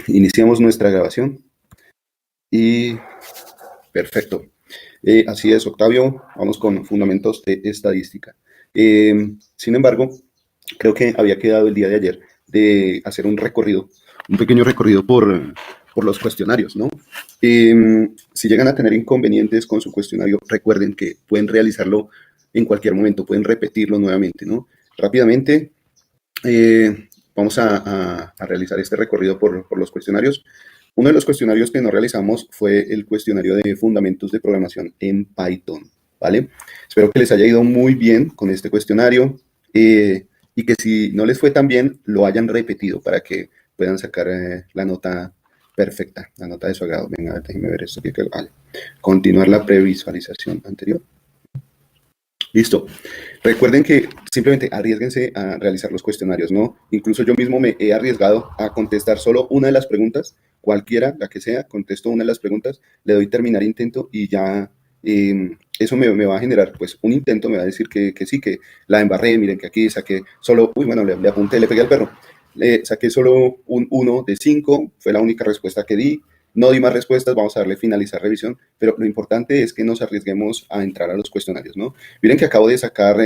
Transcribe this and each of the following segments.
Iniciamos nuestra grabación y perfecto. Así es, Octavio, vamos con fundamentos de estadística. Sin embargo, creo que había quedado el día de ayer de hacer un pequeño recorrido por los cuestionarios, ¿no? Si llegan a tener inconvenientes con su cuestionario, recuerden que pueden realizarlo en cualquier momento, pueden repetirlo nuevamente, ¿no? Rápidamente, vamos a realizar este recorrido por los cuestionarios. Uno de los cuestionarios que no realizamos fue el cuestionario de fundamentos de programación en Python, ¿vale? Espero que les haya ido muy bien con este cuestionario y que si no les fue tan bien, lo hayan repetido para que puedan sacar la nota perfecta, la nota de su agrado. Venga, déjenme ver esto. Vale. Continuar la previsualización anterior. Listo. Recuerden que simplemente arriésguense a realizar los cuestionarios, ¿no? Incluso yo mismo me he arriesgado a contestar solo una de las preguntas, cualquiera, la que sea, contesto una de las preguntas, le doy terminar intento y ya eso me va a generar, pues, un intento, me va a decir que sí, que la embarré, miren que aquí saqué solo, uy, bueno, le apunté, le pegué al perro, saqué solo un 1 de 5, fue la única respuesta que di. No di más respuestas, vamos a darle finalizar revisión, pero lo importante es que nos arriesguemos a entrar a los cuestionarios, ¿no? Miren que acabo de sacar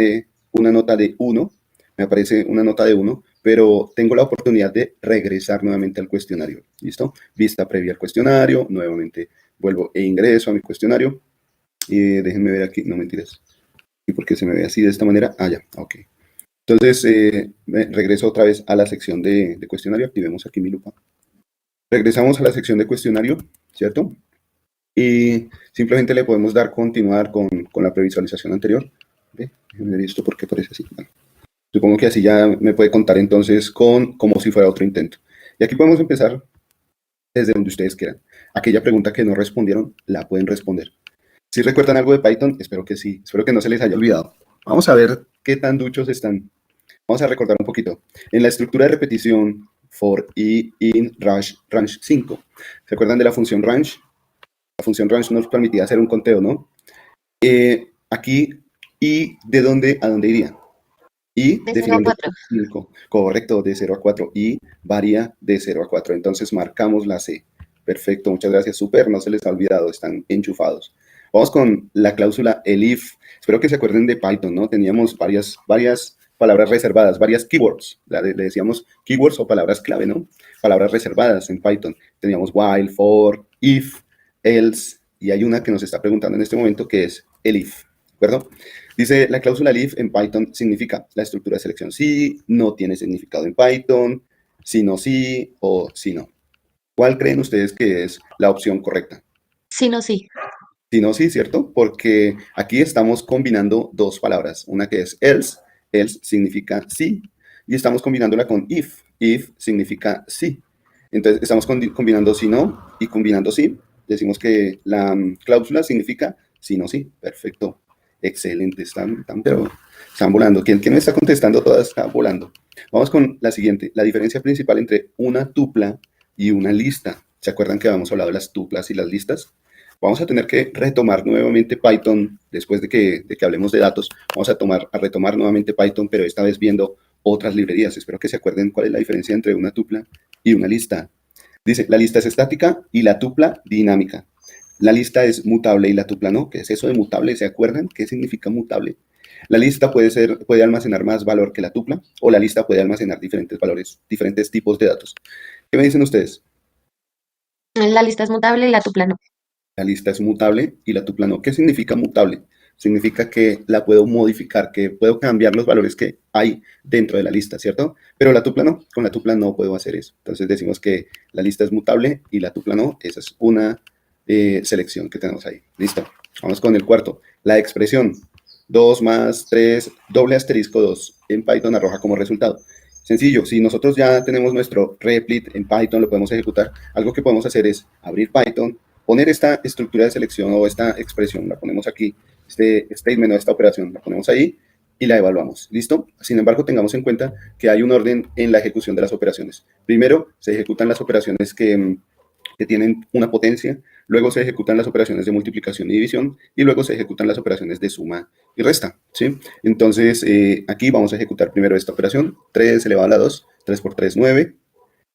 una nota de 1, me aparece una nota de 1, pero tengo la oportunidad de regresar nuevamente al cuestionario, ¿listo? Vista previa al cuestionario, nuevamente vuelvo e ingreso a mi cuestionario, y déjenme ver aquí, no mentiras, ¿y por qué se me ve así de esta manera? Ah, ya, ok. Entonces, regreso otra vez a la sección de cuestionario, activemos aquí mi lupa. Regresamos a la sección de cuestionario, ¿cierto? Y simplemente le podemos dar continuar con la previsualización anterior. Déjenme ver esto porque parece así. Bueno, supongo que así ya me puede contar entonces como si fuera otro intento. Y aquí podemos empezar desde donde ustedes quieran. Aquella pregunta que no respondieron, la pueden responder. Si recuerdan algo de Python, espero que sí. Espero que no se les haya olvidado. Vamos a ver qué tan duchos están. Vamos a recordar un poquito. En la estructura de repetición for i in range 5. ¿Se acuerdan de la función range? La función range nos permitía hacer un conteo, ¿no? Aquí, ¿y de dónde a dónde iría? Y de 0 a 4. 5, correcto, de 0 a 4. Y varía de 0 a 4. Entonces marcamos la C. Perfecto, muchas gracias. Súper, no se les ha olvidado, están enchufados. Vamos con la cláusula elif. Espero que se acuerden de Python, ¿no? Teníamos varias palabras reservadas, varias keywords. Le decíamos keywords o palabras clave, ¿no? Palabras reservadas en Python. Teníamos while, for, if, else, y hay una que nos está preguntando en este momento que es elif, ¿de acuerdo? Dice, la cláusula elif en Python significa la estructura de selección sí, no tiene significado en Python, si no sí o si no. ¿Cuál creen ustedes que es la opción correcta? Sí, no, sí. Si no sí, ¿cierto? Porque aquí estamos combinando dos palabras, una que es else significa sí, y estamos combinándola con if significa sí. Entonces estamos combinando si no y combinando sí. Decimos que la cláusula significa si no sí. Perfecto. Excelente. Están volando. ¿Quién me está contestando? Todas están volando. Vamos con la siguiente. La diferencia principal entre una tupla y una lista. ¿Se acuerdan que habíamos hablado de las tuplas y las listas? Vamos a tener que retomar nuevamente Python después de que hablemos de datos. Vamos a retomar nuevamente Python, pero esta vez viendo otras librerías. Espero que se acuerden cuál es la diferencia entre una tupla y una lista. Dice, la lista es estática y la tupla dinámica. La lista es mutable y la tupla no. ¿Qué es eso de mutable? ¿Se acuerdan qué significa mutable? La lista puede almacenar más valor que la tupla, o la lista puede almacenar diferentes valores, diferentes tipos de datos. ¿Qué me dicen ustedes? La lista es mutable y la tupla no. La lista es mutable y la tupla no. ¿Qué significa mutable? Significa que la puedo modificar, que puedo cambiar los valores que hay dentro de la lista, ¿cierto? Pero la tupla no, con la tupla no puedo hacer eso. Entonces decimos que la lista es mutable y la tupla no. Esa es una selección que tenemos ahí. Listo. Vamos con el cuarto. La expresión 2 más 3, doble asterisco 2 en Python arroja como resultado. Sencillo, si nosotros ya tenemos nuestro replit en Python, lo podemos ejecutar. Algo que podemos hacer es abrir Python, poner esta estructura de selección o esta expresión, la ponemos aquí, este statement o esta operación, la ponemos ahí y la evaluamos. ¿Listo? Sin embargo, tengamos en cuenta que hay un orden en la ejecución de las operaciones. Primero, se ejecutan las operaciones que tienen una potencia, luego se ejecutan las operaciones de multiplicación y división, y luego se ejecutan las operaciones de suma y resta, ¿sí? Entonces, aquí vamos a ejecutar primero esta operación, 3 elevado a la 2, 3 por 3, 9,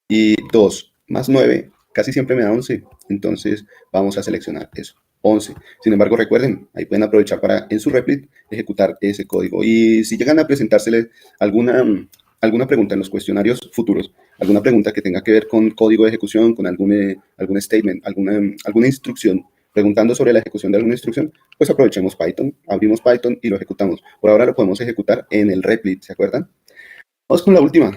Y 2 más 9 casi siempre me da 11. Entonces vamos a seleccionar eso, 11. Sin embargo, recuerden, ahí pueden aprovechar para en su Replit ejecutar ese código. Y si llegan a presentárseles alguna pregunta en los cuestionarios futuros, alguna pregunta que tenga que ver con código de ejecución, con algún statement, alguna instrucción, preguntando sobre la ejecución de alguna instrucción, pues aprovechemos Python, abrimos Python y lo ejecutamos. Por ahora lo podemos ejecutar en el Replit, ¿se acuerdan? Vamos con la última.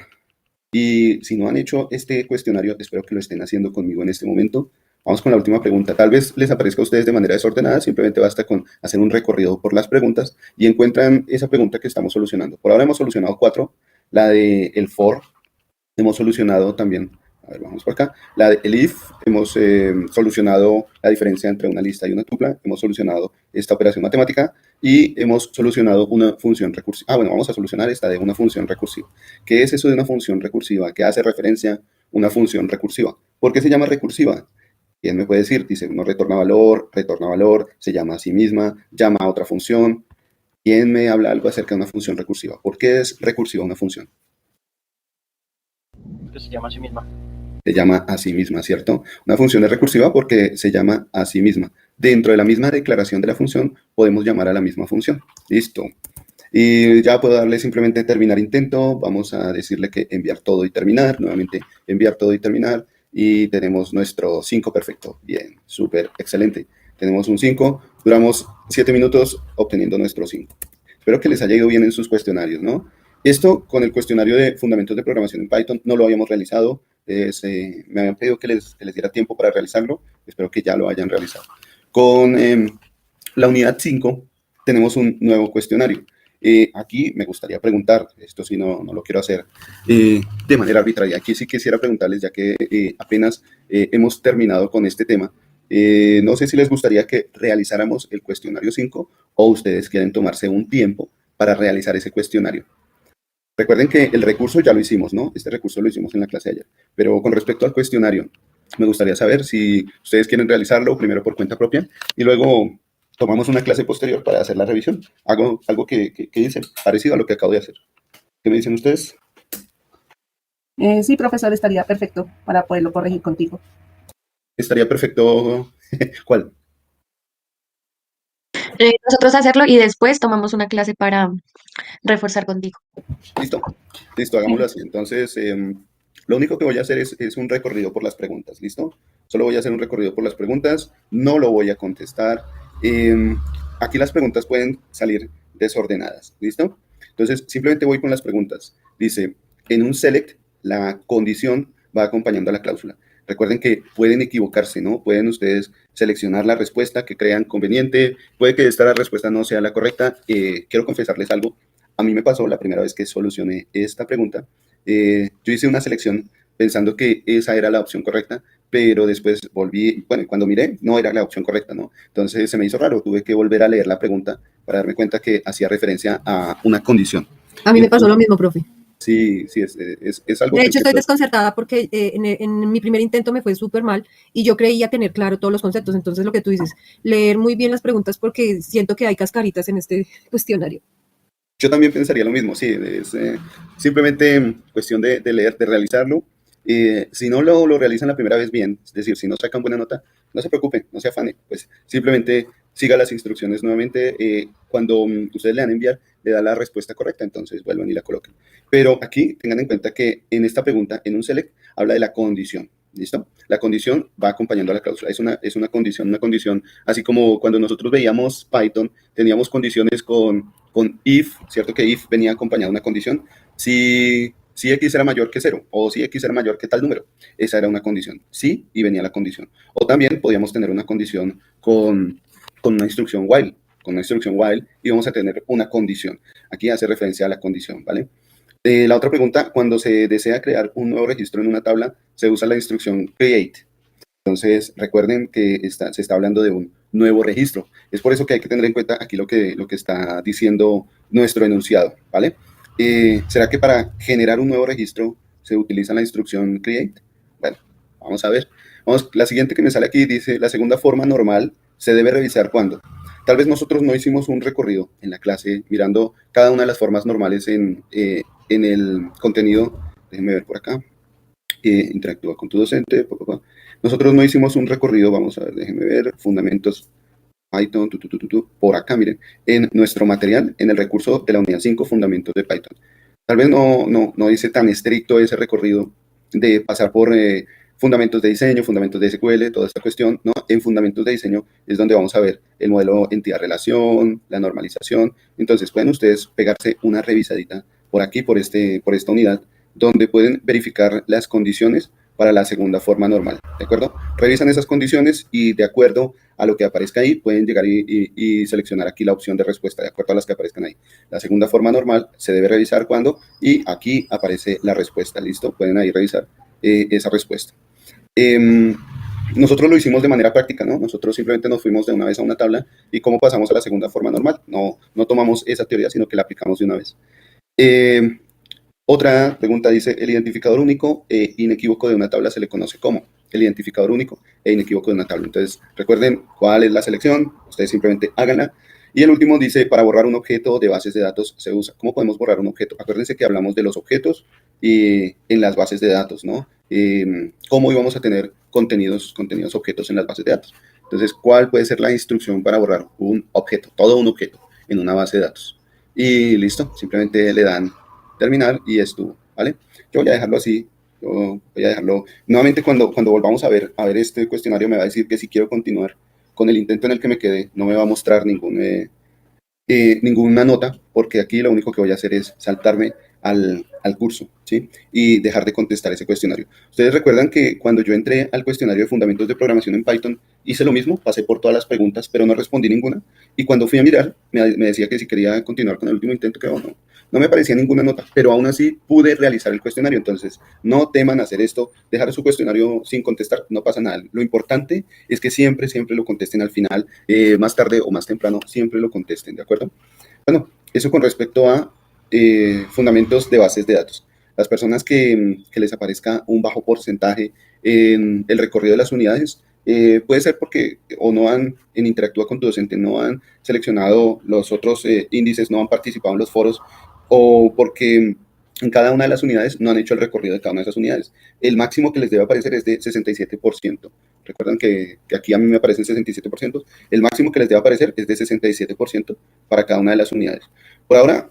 Y si no han hecho este cuestionario, espero que lo estén haciendo conmigo en este momento. Vamos con la última pregunta. Tal vez les aparezca a ustedes de manera desordenada, simplemente basta con hacer un recorrido por las preguntas y encuentran esa pregunta que estamos solucionando. Por ahora hemos solucionado 4, la de el for, hemos solucionado también, a ver, vamos por acá, la de el if, hemos solucionado la diferencia entre una lista y una tupla, hemos solucionado esta operación matemática y hemos solucionado una función recursiva. Bueno, vamos a solucionar esta de una función recursiva. ¿Qué es eso de una función recursiva? ¿Qué hace referencia a una función recursiva? ¿Por qué se llama recursiva? ¿Quién me puede decir? Dice, uno retorna valor, se llama a sí misma, llama a otra función. ¿Quién me habla algo acerca de una función recursiva? ¿Por qué es recursiva una función? Que se llama a sí misma. Se llama a sí misma, ¿cierto? Una función es recursiva porque se llama a sí misma. Dentro de la misma declaración de la función, podemos llamar a la misma función. Listo. Y ya puedo darle simplemente terminar intento. Vamos a decirle que enviar todo y terminar. Nuevamente, enviar todo y terminar. Y tenemos nuestro 5 perfecto. Bien, súper, excelente. Tenemos un 5. Duramos 7 minutos obteniendo nuestro 5. Espero que les haya ido bien en sus cuestionarios, ¿no? Esto con el cuestionario de Fundamentos de Programación en Python no lo habíamos realizado. Me habían pedido que les diera tiempo para realizarlo. Espero que ya lo hayan realizado. Con la unidad 5 tenemos un nuevo cuestionario. Aquí me gustaría preguntar, esto sí no lo quiero hacer de manera arbitraria. Aquí sí quisiera preguntarles, ya que apenas hemos terminado con este tema. No sé si les gustaría que realizáramos el cuestionario 5 o ustedes quieren tomarse un tiempo para realizar ese cuestionario. Recuerden que el recurso ya lo hicimos, ¿no? Este recurso lo hicimos en la clase de ayer. Pero con respecto al cuestionario, me gustaría saber si ustedes quieren realizarlo primero por cuenta propia y luego tomamos una clase posterior para hacer la revisión. Hago algo que dicen, parecido a lo que acabo de hacer. ¿Qué me dicen ustedes? Sí, profesor, estaría perfecto para poderlo corregir contigo. Estaría perfecto. ¿Cuál? Nosotros hacerlo y después tomamos una clase para reforzar contigo. Listo, hagámoslo así. Entonces, lo único que voy a hacer es un recorrido por las preguntas, ¿listo? Solo voy a hacer un recorrido por las preguntas, no lo voy a contestar. Aquí las preguntas pueden salir desordenadas, ¿listo? Entonces, simplemente voy con las preguntas. Dice, en un select, la condición va acompañando a la cláusula. Recuerden que pueden equivocarse, ¿no? Pueden ustedes seleccionar la respuesta que crean conveniente. Puede que esta respuesta no sea la correcta. Quiero confesarles algo. A mí me pasó la primera vez que solucioné esta pregunta. Yo hice una selección pensando que esa era la opción correcta, pero después volví, bueno, cuando miré, no era la opción correcta, ¿no? Entonces se me hizo raro, tuve que volver a leer la pregunta para darme cuenta que hacía referencia a una condición. A mí me pasó lo mismo, profe. Sí, es algo De que hecho, estoy desconcertada porque en mi primer intento me fue súper mal y yo creía tener claro todos los conceptos. Entonces, lo que tú dices, leer muy bien las preguntas porque siento que hay cascaritas en este cuestionario. Yo también pensaría lo mismo, sí, es simplemente cuestión de leer, de realizarlo. Si no lo realizan la primera vez bien, es decir, si no sacan buena nota, no se preocupen, no se afane, pues simplemente siga las instrucciones nuevamente. Cuando ustedes le dan a enviar, le da la respuesta correcta, entonces vuelvan y la coloquen. Pero aquí tengan en cuenta que en esta pregunta, en un select, habla de la condición. ¿Listo? La condición va acompañando a la cláusula. Es una condición, así como cuando nosotros veíamos Python, teníamos condiciones con if, ¿cierto? Que if venía acompañada de una condición. Si x era mayor que 0 o si x era mayor que tal número, esa era una condición. Sí, y venía la condición. O también podíamos tener una condición con una instrucción while. Con una instrucción while íbamos a tener una condición. Aquí hace referencia a la condición, ¿vale? La otra pregunta, cuando se desea crear un nuevo registro en una tabla, se usa la instrucción create. Entonces, recuerden que se está hablando de un nuevo registro. Es por eso que hay que tener en cuenta aquí lo que está diciendo nuestro enunciado, ¿vale? ¿Será que para generar un nuevo registro se utiliza la instrucción create? Bueno, vamos a ver. La siguiente que me sale aquí dice, la segunda forma normal se debe revisar cuando. Tal vez nosotros no hicimos un recorrido en la clase mirando cada una de las formas normales en el contenido. Déjenme ver por acá. interactúa con tu docente. Nosotros no hicimos un recorrido, vamos a ver, déjenme ver, fundamentos Python, por acá, miren, en nuestro material, en el recurso de la unidad 5, fundamentos de Python. Tal vez no dice tan estricto ese recorrido de pasar por fundamentos de diseño, fundamentos de SQL, toda esta cuestión, ¿no? En fundamentos de diseño es donde vamos a ver el modelo entidad-relación, la normalización. Entonces pueden ustedes pegarse una revisadita por aquí, por esta unidad, donde pueden verificar las condiciones para la segunda forma normal, ¿de acuerdo? Revisan esas condiciones y de acuerdo a lo que aparezca ahí, pueden llegar y seleccionar aquí la opción de respuesta, de acuerdo a las que aparezcan ahí. La segunda forma normal se debe revisar cuando, y aquí aparece la respuesta, ¿listo? Pueden ahí revisar esa respuesta. Nosotros lo hicimos de manera práctica, ¿no? Nosotros simplemente nos fuimos de una vez a una tabla y cómo pasamos a la segunda forma normal. No tomamos esa teoría, sino que la aplicamos de una vez. Otra pregunta dice, el identificador único e inequívoco de una tabla se le conoce como el identificador único e inequívoco de una tabla. Entonces, recuerden cuál es la selección, ustedes simplemente háganla. Y el último dice, para borrar un objeto de bases de datos se usa. ¿Cómo podemos borrar un objeto? Acuérdense que hablamos de los objetos en las bases de datos, ¿no? ¿Cómo íbamos a tener contenidos objetos en las bases de datos? Entonces, ¿cuál puede ser la instrucción para borrar un objeto, todo un objeto en una base de datos? Y listo, simplemente le dan terminar y estuvo, ¿vale? Yo voy a dejarlo así, yo voy a dejarlo, nuevamente cuando volvamos a ver este cuestionario me va a decir que si quiero continuar con el intento en el que me quedé, no me va a mostrar ninguna nota, porque aquí lo único que voy a hacer es saltarme al curso, ¿sí? Y dejar de contestar ese cuestionario. Ustedes recuerdan que cuando yo entré al cuestionario de fundamentos de programación en Python, hice lo mismo, pasé por todas las preguntas, pero no respondí ninguna. Y cuando fui a mirar, me decía que si quería continuar con el último intento, que no me aparecía ninguna nota, pero aún así pude realizar el cuestionario. Entonces, no teman hacer esto, dejar su cuestionario sin contestar, no pasa nada. Lo importante es que siempre lo contesten al final, más tarde o más temprano, siempre lo contesten, ¿de acuerdo? Bueno, eso con respecto a fundamentos de bases de datos. Las personas que les aparezca un bajo porcentaje en el recorrido de las unidades, puede ser porque o no han, en Interactúa con tu docente, no han seleccionado los otros índices, no han participado en los foros, o porque en cada una de las unidades no han hecho el recorrido de cada una de esas unidades. El máximo que les debe aparecer es de 67%. Recuerdan que aquí a mí me aparecen 67%. El máximo que les debe aparecer es de 67% para cada una de las unidades. Por ahora,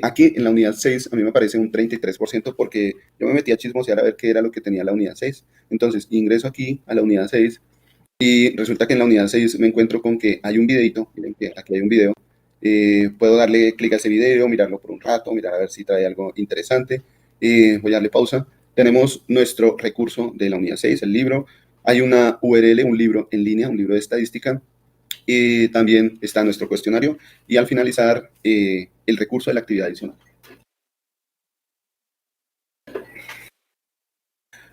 aquí en la unidad 6 a mí me aparece un 33% porque yo me metí a chismosear a ver qué era lo que tenía la unidad 6. Entonces, ingreso aquí a la unidad 6 y resulta que en la unidad 6 me encuentro con que hay un videito. Miren que aquí hay un video. Puedo darle clic a ese video, mirarlo por un rato, mirar a ver si trae algo interesante. Voy a darle pausa. Tenemos nuestro recurso de la unidad 6, el libro. Hay una URL, un libro en línea, un libro de estadística. También está nuestro cuestionario. Y al finalizar, el recurso de la actividad adicional.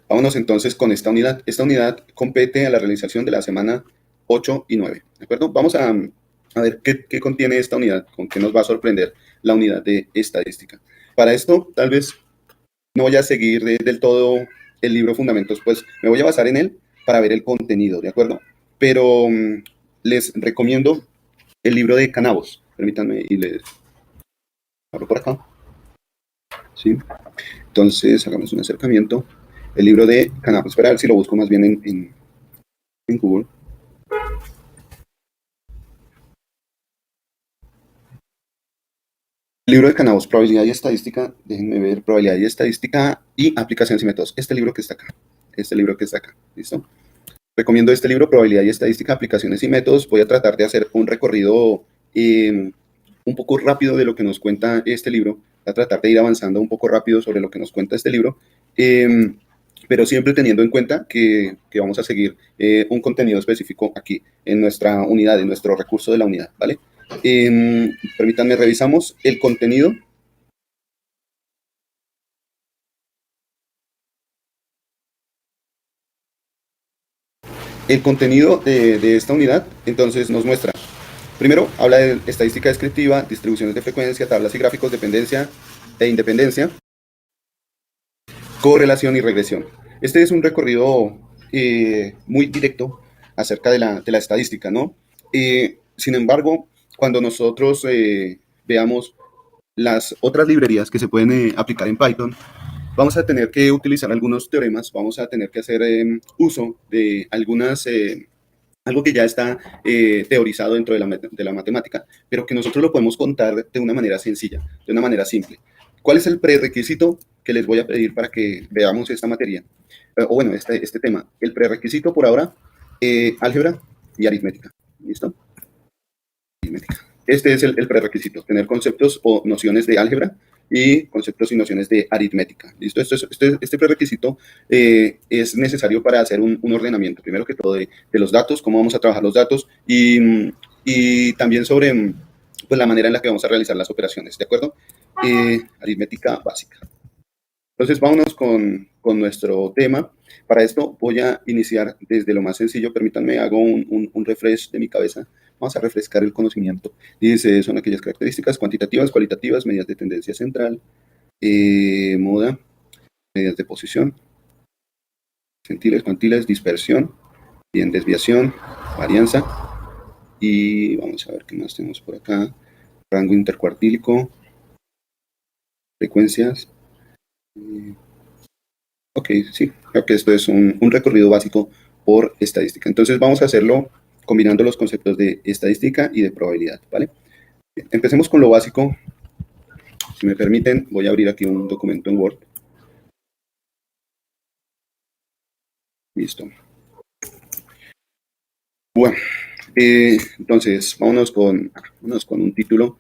Vámonos entonces con esta unidad. Esta unidad compete a la realización de la semana 8 y 9. ¿De acuerdo? Vamos a ver qué contiene esta unidad, con qué nos va a sorprender la unidad de estadística. Para esto, tal vez no voy a seguir del todo el libro Fundamentos, pues me voy a basar en él para ver el contenido, ¿de acuerdo? Pero les recomiendo el libro de Canavos. Permítanme y les abro por acá. ¿Sí? Entonces, hagamos un acercamiento. El libro de Canavos. Espera a ver si lo busco más bien en Google. El libro de Canavos, probabilidad y estadística, déjenme ver, probabilidad y estadística y aplicaciones y métodos. Este libro que está acá, ¿listo? Recomiendo este libro, probabilidad y estadística, aplicaciones y métodos. Voy a tratar de hacer un recorrido un poco rápido de lo que nos cuenta este libro. Voy a tratar de ir avanzando un poco rápido sobre lo que nos cuenta este libro, pero siempre teniendo en cuenta que vamos a seguir un contenido específico aquí en nuestra unidad, en nuestro recurso de la unidad, ¿vale? Permítanme, revisamos el contenido. El contenido de esta unidad, entonces, nos muestra, primero, habla de estadística descriptiva, distribuciones de frecuencia, tablas y gráficos, dependencia e independencia, correlación y regresión. Este es un recorrido muy directo acerca de la estadística, ¿no? Sin embargo, cuando nosotros veamos las otras librerías que se pueden aplicar en Python, vamos a tener que utilizar algunos teoremas, vamos a tener que hacer uso de algo que ya está teorizado dentro de la matemática, pero que nosotros lo podemos contar de una manera sencilla, de una manera simple. ¿Cuál es el prerequisito que les voy a pedir para que veamos esta materia? O bueno, este tema. El prerequisito por ahora, álgebra y aritmética. ¿Listo? Aritmética. Este es el prerequisito, tener conceptos o nociones de álgebra y conceptos y nociones de aritmética. ¿Listo? Este prerequisito es necesario para hacer un ordenamiento, primero que todo, de los datos, cómo vamos a trabajar los datos y también sobre pues, la manera en la que vamos a realizar las operaciones, ¿de acuerdo? Aritmética básica. Entonces, vámonos con nuestro tema. Para esto voy a iniciar desde lo más sencillo. Permítanme, hago un refresh de mi cabeza. Vamos a refrescar el conocimiento. Dice, son aquellas características cuantitativas, cualitativas, medidas de tendencia central, moda, medidas de posición, centiles, cuantiles, dispersión, bien, desviación, varianza. Y vamos a ver qué más tenemos por acá. Rango intercuartílico, frecuencias. Ok, sí, creo que esto es un recorrido básico por estadística. Entonces vamos a hacerlo combinando los conceptos de estadística y de probabilidad, ¿vale? Bien, empecemos con lo básico. Si me permiten, voy a abrir aquí un documento en Word. Listo. Bueno, entonces vámonos con un título.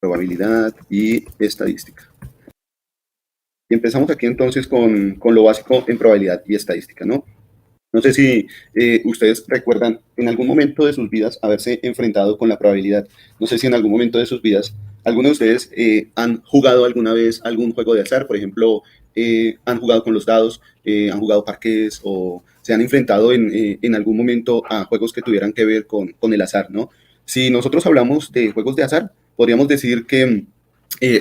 Probabilidad y estadística. Y empezamos aquí entonces con lo básico en probabilidad y estadística, ¿no? No sé si ustedes recuerdan en algún momento de sus vidas haberse enfrentado con la probabilidad. No sé si en algún momento de sus vidas algunos de ustedes han jugado alguna vez algún juego de azar. Por ejemplo, han jugado con los dados, han jugado parqués o se han enfrentado en algún momento a juegos que tuvieran que ver con el azar, ¿no? Si nosotros hablamos de juegos de azar, podríamos decir que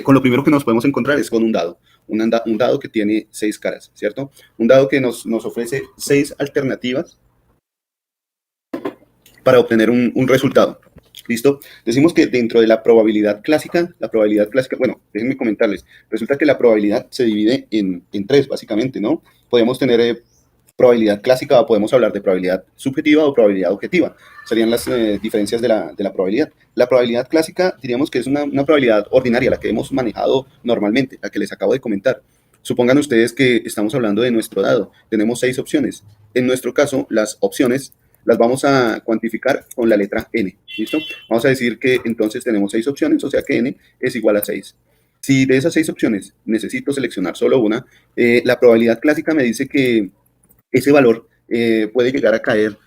con lo primero que nos podemos encontrar es con un dado. Un dado que tiene 6 caras, ¿cierto? Un dado que nos ofrece 6 alternativas para obtener un resultado. ¿Listo? Decimos que dentro de la probabilidad clásica, bueno, déjenme comentarles, resulta que la probabilidad se divide en 3, básicamente, ¿no? Podemos tener probabilidad clásica o podemos hablar de probabilidad subjetiva o probabilidad objetiva. Serían las diferencias de la probabilidad. La probabilidad clásica diríamos que es una probabilidad ordinaria, la que hemos manejado normalmente, la que les acabo de comentar. Supongan ustedes que estamos hablando de nuestro dado. Tenemos 6 opciones. En nuestro caso, las opciones las vamos a cuantificar con la letra n. ¿Listo? Vamos a decir que entonces tenemos 6 opciones, o sea que n es igual a 6. Si de esas 6 opciones necesito seleccionar solo una, la probabilidad clásica me dice que ese valor puede llegar a caer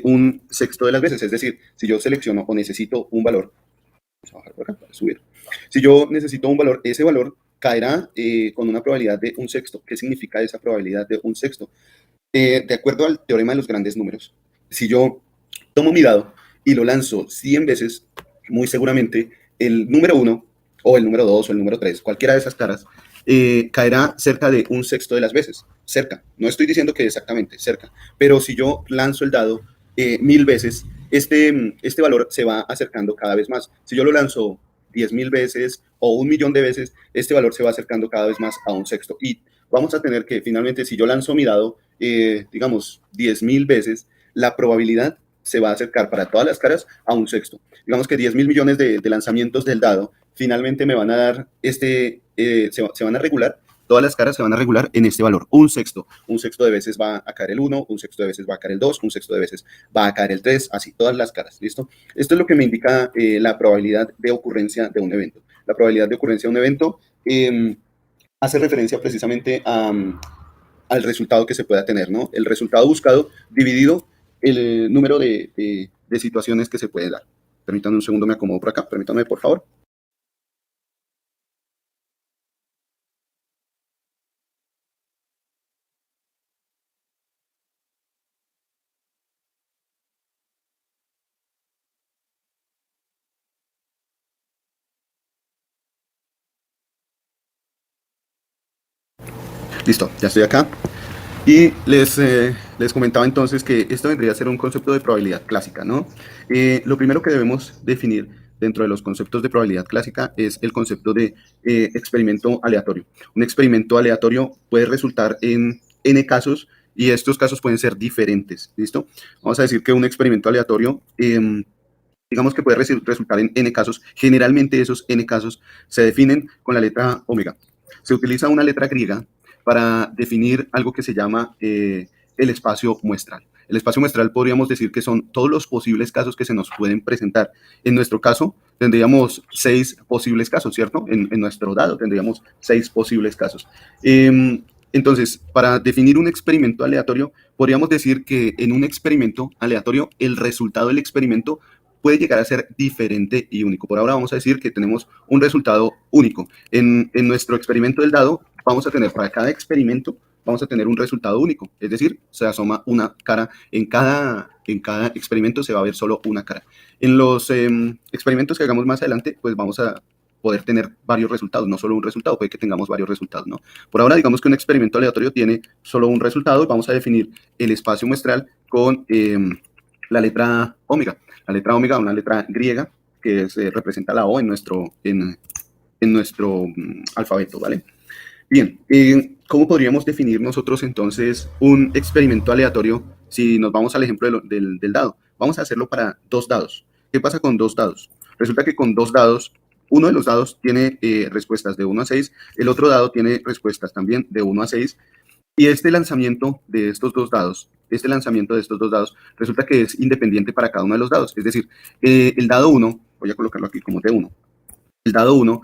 un sexto de las veces. Es decir, si yo selecciono o necesito un valor, vamos a bajar por acá para subir. Si yo necesito un valor, ese valor caerá con una probabilidad de un sexto. ¿Qué significa esa probabilidad de un sexto? De acuerdo al teorema de los grandes números, si yo tomo mi dado y lo lanzo 100 veces, muy seguramente el número 1 o el número 2 o el número 3, cualquiera de esas caras, caerá cerca de un sexto de las veces, cerca. No estoy diciendo que exactamente, cerca. Pero si yo lanzo el dado 1000 veces, este valor se va acercando cada vez más. Si yo lo lanzo 10.000 veces o 1.000.000 de veces, este valor se va acercando cada vez más a un sexto. Y vamos a tener que, finalmente, si yo lanzo mi dado, digamos, 10.000 veces, la probabilidad se va a acercar para todas las caras a un sexto. Digamos que 10.000 millones de lanzamientos del dado finalmente me van a dar se van a regular, todas las caras se van a regular en este valor, un sexto. Un sexto de veces va a caer el 1, un sexto de veces va a caer el 2, un sexto de veces va a caer el 3, así, todas las caras, ¿listo? Esto es lo que me indica la probabilidad de ocurrencia de un evento. La probabilidad de ocurrencia de un evento hace referencia precisamente al resultado que se pueda tener, ¿no? El resultado buscado dividido el número de situaciones que se puede dar. Permítanme un segundo, me acomodo por acá, permítanme, por favor. Listo, ya estoy acá. Y les comentaba entonces que esto vendría a ser un concepto de probabilidad clásica, ¿no? Lo primero que debemos definir dentro de los conceptos de probabilidad clásica es el concepto de experimento aleatorio. Un experimento aleatorio puede resultar en n casos y estos casos pueden ser diferentes, ¿listo? Vamos a decir que un experimento aleatorio, digamos que puede resultar en n casos. Generalmente esos n casos se definen con la letra omega. Se utiliza una letra griega para definir algo que se llama el espacio muestral. El espacio muestral podríamos decir que son todos los posibles casos que se nos pueden presentar. En nuestro caso, tendríamos 6 posibles casos, ¿cierto? En nuestro dado tendríamos 6 posibles casos. Entonces, para definir un experimento aleatorio, podríamos decir que en un experimento aleatorio, el resultado del experimento puede llegar a ser diferente y único. Por ahora vamos a decir que tenemos un resultado único. En nuestro experimento del dado, vamos a tener para cada experimento, vamos a tener un resultado único. Es decir, se asoma una cara. En cada experimento se va a ver solo una cara. En los experimentos que hagamos más adelante, pues vamos a poder tener varios resultados, no solo un resultado, puede que tengamos varios resultados, ¿no? Por ahora, digamos que un experimento aleatorio tiene solo un resultado y vamos a definir el espacio muestral con la letra omega. La letra omega, una letra griega que representa la O en nuestro alfabeto, ¿vale? Bien, ¿cómo podríamos definir nosotros entonces un experimento aleatorio si nos vamos al ejemplo del dado? Vamos a hacerlo para 2 dados. ¿Qué pasa con 2 dados? Resulta que con 2 dados, uno de los dados tiene respuestas de 1 a 6, el otro dado tiene respuestas también de 1 a 6, y este lanzamiento de estos dos dados, resulta que es independiente para cada uno de los dados. Es decir, el dado 1, voy a colocarlo aquí como T1, el dado 1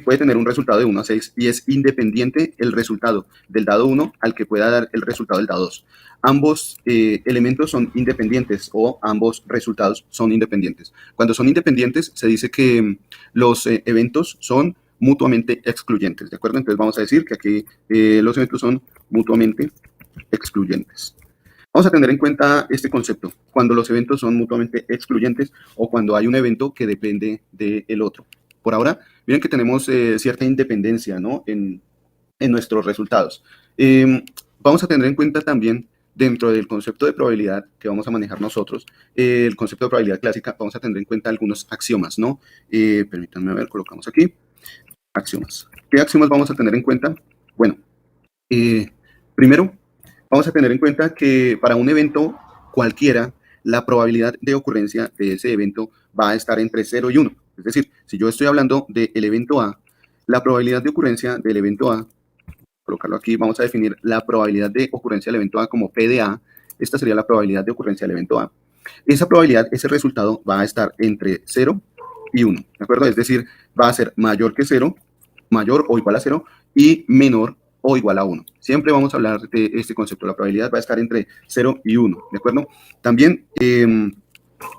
puede tener un resultado de 1 a 6 y es independiente el resultado del dado 1 al que pueda dar el resultado del dado 2. Ambos elementos son independientes o ambos resultados son independientes. Cuando son independientes, se dice que los eventos son mutuamente excluyentes, ¿de acuerdo? Entonces vamos a decir que aquí los eventos son mutuamente excluyentes. Vamos a tener en cuenta este concepto, cuando los eventos son mutuamente excluyentes o cuando hay un evento que depende del otro. Por ahora, miren que tenemos cierta independencia, ¿no? en nuestros resultados. Vamos a tener en cuenta también, dentro del concepto de probabilidad que vamos a manejar nosotros, el concepto de probabilidad clásica, vamos a tener en cuenta algunos axiomas, ¿no? Permítanme ver, colocamos aquí, axiomas. ¿Qué axiomas vamos a tener en cuenta? Bueno, primero, vamos a tener en cuenta que para un evento cualquiera, la probabilidad de ocurrencia de ese evento va a estar entre 0 y 1. Es decir, si yo estoy hablando del evento A, la probabilidad de ocurrencia del evento A, colocarlo aquí, vamos a definir la probabilidad de ocurrencia del evento A como P de A. Esta sería la probabilidad de ocurrencia del evento A. Esa probabilidad, ese resultado va a estar entre 0 y 1, ¿de acuerdo? Es decir, va a ser mayor que 0, mayor o igual a 0 y menor o igual a 1. Siempre vamos a hablar de este concepto. La probabilidad va a estar entre 0 y 1, ¿de acuerdo? También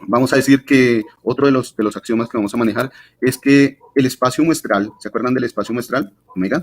vamos a decir que otro de los axiomas que vamos a manejar es que el espacio muestral, ¿se acuerdan del espacio muestral? Omega.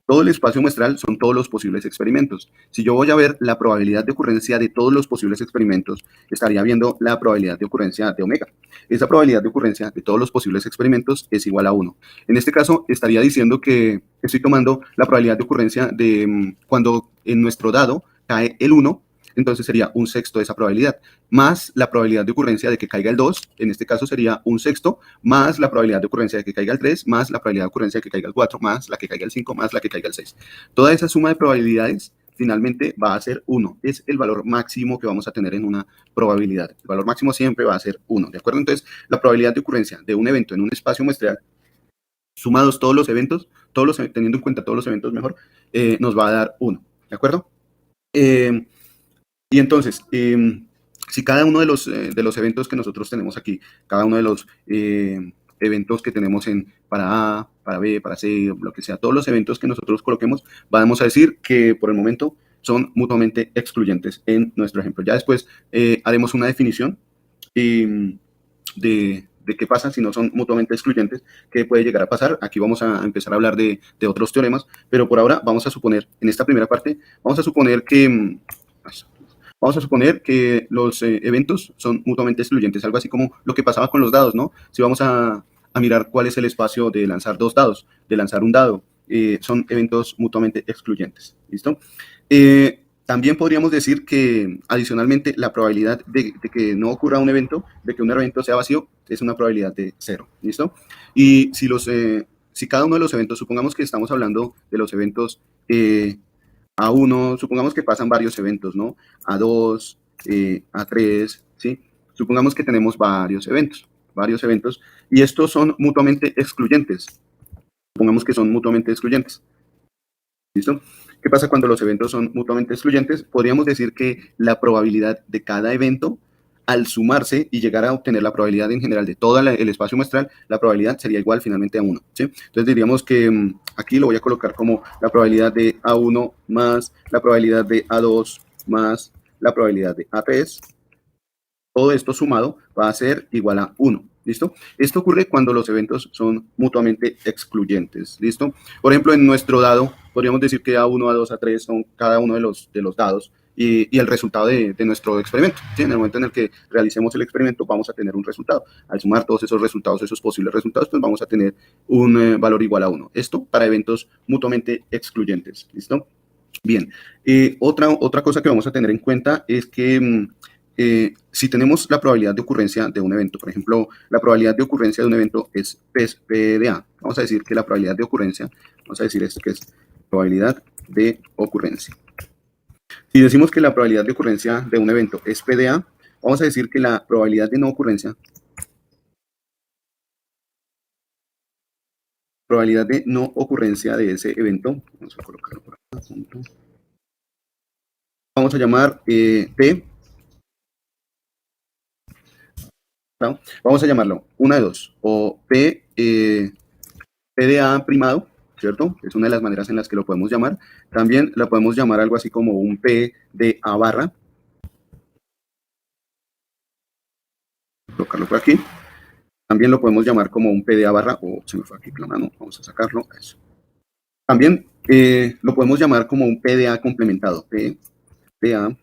Todo el espacio muestral son todos los posibles experimentos. Si yo voy a ver la probabilidad de ocurrencia de todos los posibles experimentos, estaría viendo la probabilidad de ocurrencia de omega. Esa probabilidad de ocurrencia de todos los posibles experimentos es igual a 1. En este caso, estaría diciendo que estoy tomando la probabilidad de ocurrencia de cuando en nuestro dado cae el 1, entonces sería un sexto de esa probabilidad, más la probabilidad de ocurrencia de que caiga el 2, en este caso sería un sexto, más la probabilidad de ocurrencia de que caiga el 3, más la probabilidad de ocurrencia de que caiga el 4, más la que caiga el 5, más la que caiga el 6. Toda esa suma de probabilidades finalmente va a ser 1. Es el valor máximo que vamos a tener en una probabilidad. El valor máximo siempre va a ser 1, ¿de acuerdo? Entonces, la probabilidad de ocurrencia de un evento en un espacio muestral, sumados todos los eventos, teniendo en cuenta todos los eventos mejor, nos va a dar 1, ¿de acuerdo? Y entonces, si cada uno de los eventos que nosotros tenemos aquí, cada uno de los eventos que tenemos para A, para B, para C, lo que sea, todos los eventos que nosotros coloquemos, vamos a decir que por el momento son mutuamente excluyentes en nuestro ejemplo. Ya después haremos una definición de qué pasa si no son mutuamente excluyentes, qué puede llegar a pasar. Aquí vamos a empezar a hablar de otros teoremas, pero por ahora vamos a suponer, en esta primera parte, vamos a suponer que los eventos son mutuamente excluyentes, algo así como lo que pasaba con los dados, ¿no? Si vamos a mirar cuál es el espacio de lanzar 2 dados, de lanzar un dado, son eventos mutuamente excluyentes, ¿listo? También podríamos decir que adicionalmente la probabilidad de que no ocurra un evento, de que un evento sea vacío, es una probabilidad de 0, ¿listo? Y si cada uno de los eventos, supongamos que estamos hablando de los eventos A1, supongamos que pasan varios eventos, ¿no? A2, A3, ¿sí? Supongamos que tenemos varios eventos, y estos son mutuamente excluyentes. Supongamos que son mutuamente excluyentes. ¿Listo? ¿Qué pasa cuando los eventos son mutuamente excluyentes? Podríamos decir que la probabilidad de cada evento, al sumarse y llegar a obtener la probabilidad en general de todo el espacio muestral, la probabilidad sería igual finalmente a 1. ¿Sí? Entonces diríamos que aquí lo voy a colocar como la probabilidad de A1 más la probabilidad de A2 más la probabilidad de A3. Todo esto sumado va a ser igual a 1. ¿Listo? Esto ocurre cuando los eventos son mutuamente excluyentes. ¿Listo? Por ejemplo, en nuestro dado, podríamos decir que A1, A2, A3 son cada uno de los dados y el resultado de nuestro experimento. ¿Sí? En el momento en el que realicemos el experimento, vamos a tener un resultado. Al sumar todos esos resultados, esos posibles resultados, pues vamos a tener un valor igual a 1. Esto para eventos mutuamente excluyentes. ¿Listo? Bien. Otra cosa que vamos a tener en cuenta es que si tenemos la probabilidad de ocurrencia de un evento, por ejemplo, la probabilidad de ocurrencia de un evento es P de A. Vamos a decir que la probabilidad de ocurrencia, vamos a decir esto que es probabilidad de ocurrencia. Si decimos que la probabilidad de ocurrencia de un evento es P de A, vamos a decir que la probabilidad de no ocurrencia, de ese evento, vamos a colocarlo por acá, vamos a llamar P. ¿No? Vamos a llamarlo 1 de 2 o P de A primado, ¿cierto? Es una de las maneras en las que lo podemos llamar. También la podemos llamar algo así como un P de A barra. Colocarlo por aquí. También lo podemos llamar como un P de A barra, o se me fue aquí la mano, vamos a sacarlo. Eso. También lo podemos llamar como un P de A complementado. P de A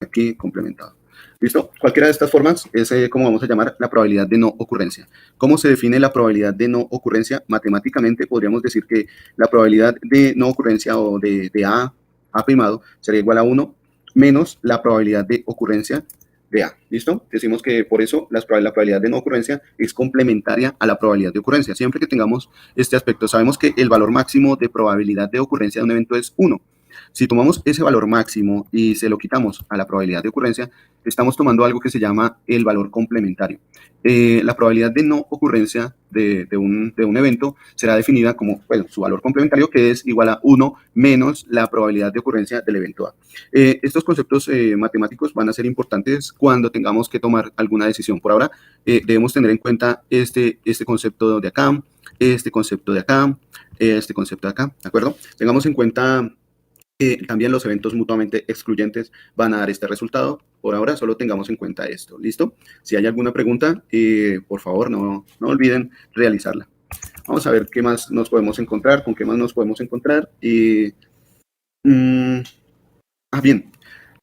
aquí complementado. ¿Listo? Cualquiera de estas formas es como vamos a llamar la probabilidad de no ocurrencia. ¿Cómo se define la probabilidad de no ocurrencia? Matemáticamente podríamos decir que la probabilidad de no ocurrencia o de A primado sería igual a 1 menos la probabilidad de ocurrencia de A. ¿Listo? Decimos que por eso la probabilidad de no ocurrencia es complementaria a la probabilidad de ocurrencia. Siempre que tengamos este aspecto, sabemos que el valor máximo de probabilidad de ocurrencia de un evento es 1. Si tomamos ese valor máximo y se lo quitamos a la probabilidad de ocurrencia, estamos tomando algo que se llama el valor complementario. La probabilidad de no ocurrencia de un evento será definida como, bueno, su valor complementario, que es igual a 1 menos la probabilidad de ocurrencia del evento A. Estos conceptos matemáticos van a ser importantes cuando tengamos que tomar alguna decisión. Por ahora, debemos tener en cuenta este concepto de acá, este concepto de acá, este concepto de acá, ¿de acuerdo? Tengamos en cuenta también los eventos mutuamente excluyentes van a dar este resultado. Por ahora solo tengamos en cuenta esto. ¿Listo? Si hay alguna pregunta, por favor no olviden realizarla. Vamos a ver qué más nos podemos encontrar, con qué más nos podemos encontrar. Bien,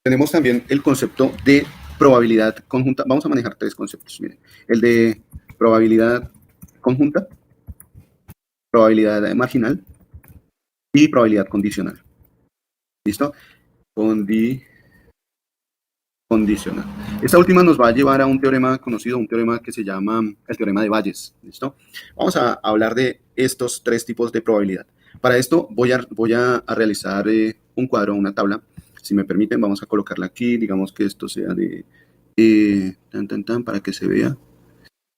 tenemos también el concepto de probabilidad conjunta. Vamos a manejar 3 conceptos. Miren, el de probabilidad conjunta, probabilidad marginal y probabilidad condicional. ¿Listo? Condicional. Esta última nos va a llevar a un teorema conocido, un teorema que se llama el teorema de Bayes. ¿Listo? Vamos a hablar de estos 3 tipos de probabilidad. Para esto voy a realizar un cuadro, una tabla. Si me permiten, vamos a colocarla aquí. Digamos que esto sea de para que se vea.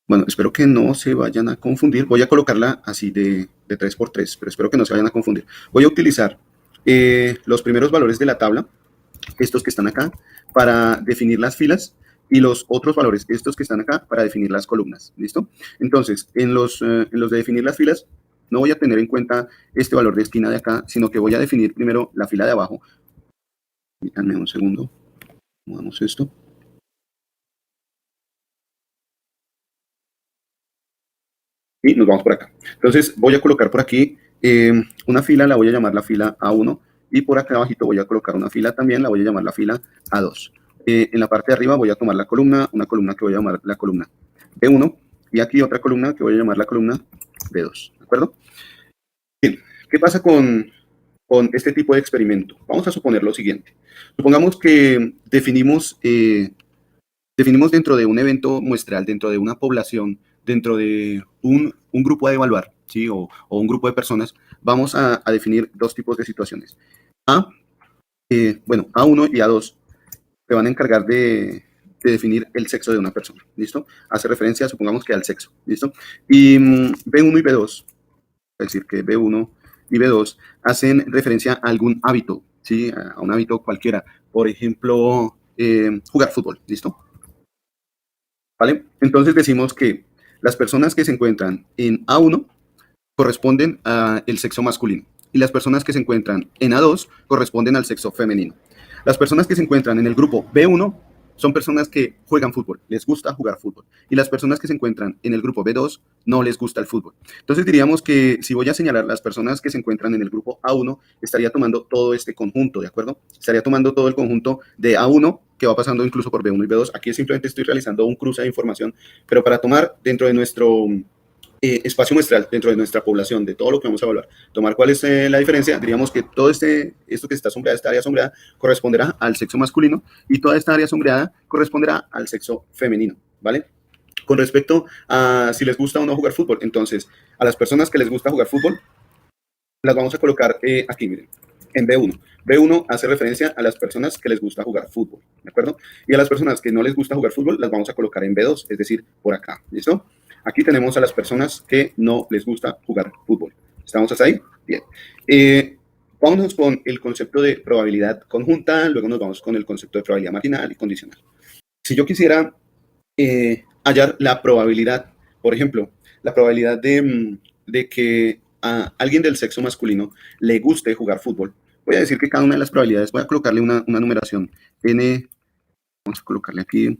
Bueno, espero que no se vayan a confundir. Voy a colocarla así de 3×3, pero espero que no se vayan a confundir. Voy a utilizar los primeros valores de la tabla, estos que están acá, para definir las filas, y los otros valores, estos que están acá, para definir las columnas. ¿Listo? Entonces, en los de definir las filas, no voy a tener en cuenta este valor de esquina de acá, sino que voy a definir primero la fila de abajo. Díganme un segundo. Movamos esto. Y nos vamos por acá. Entonces, voy a colocar por aquí una fila, la voy a llamar la fila A1, y por acá abajito voy a colocar una fila también, la voy a llamar la fila A2. En la parte de arriba voy a tomar la columna, una columna que voy a llamar la columna B1, y aquí otra columna que voy a llamar la columna B2, ¿de acuerdo? Bien, ¿qué pasa con con este tipo de experimento? Vamos a suponer lo siguiente. Supongamos que definimos dentro de un evento muestral, dentro de una población, dentro de un grupo a evaluar, ¿sí? O un grupo de personas, vamos a definir dos tipos de situaciones. A1 y A2 se van a encargar de definir el sexo de una persona, ¿listo? Hace referencia, supongamos que al sexo, ¿listo? Y B1 y B2, es decir, que B1 y B2 hacen referencia a algún hábito, ¿sí? A un hábito cualquiera. Por ejemplo, jugar fútbol, ¿listo? ¿Vale? Entonces decimos que las personas que se encuentran en A1 corresponden al sexo masculino y las personas que se encuentran en A2 corresponden al sexo femenino. Las personas que se encuentran en el grupo B1 son personas que juegan fútbol, les gusta jugar fútbol. Y las personas que se encuentran en el grupo B2 no les gusta el fútbol. Entonces diríamos que si voy a señalar las personas que se encuentran en el grupo A1, estaría tomando todo este conjunto, ¿de acuerdo? Estaría tomando todo el conjunto de A1 que va pasando incluso por B1 y B2. Aquí simplemente estoy realizando un cruce de información, pero para tomar dentro de nuestro espacio muestral, dentro de nuestra población, de todo lo que vamos a evaluar, tomar cuál es la diferencia, diríamos que todo esto que está sombreado, esta área sombreada, corresponderá al sexo masculino y toda esta área sombreada corresponderá al sexo femenino, ¿vale? Con respecto a si les gusta o no jugar fútbol, entonces, a las personas que les gusta jugar fútbol, las vamos a colocar aquí, miren, en B1. B1 hace referencia a las personas que les gusta jugar fútbol, ¿de acuerdo? Y a las personas que no les gusta jugar fútbol, las vamos a colocar en B2, es decir, por acá, ¿listo? Aquí tenemos a las personas que no les gusta jugar fútbol. ¿Estamos hasta ahí? Bien. Vámonos con el concepto de probabilidad conjunta, luego nos vamos con el concepto de probabilidad marginal y condicional. Si yo quisiera hallar la probabilidad, por ejemplo, la probabilidad de que a alguien del sexo masculino le guste jugar fútbol, voy a decir que cada una de las probabilidades, voy a colocarle una numeración n, vamos a colocarle aquí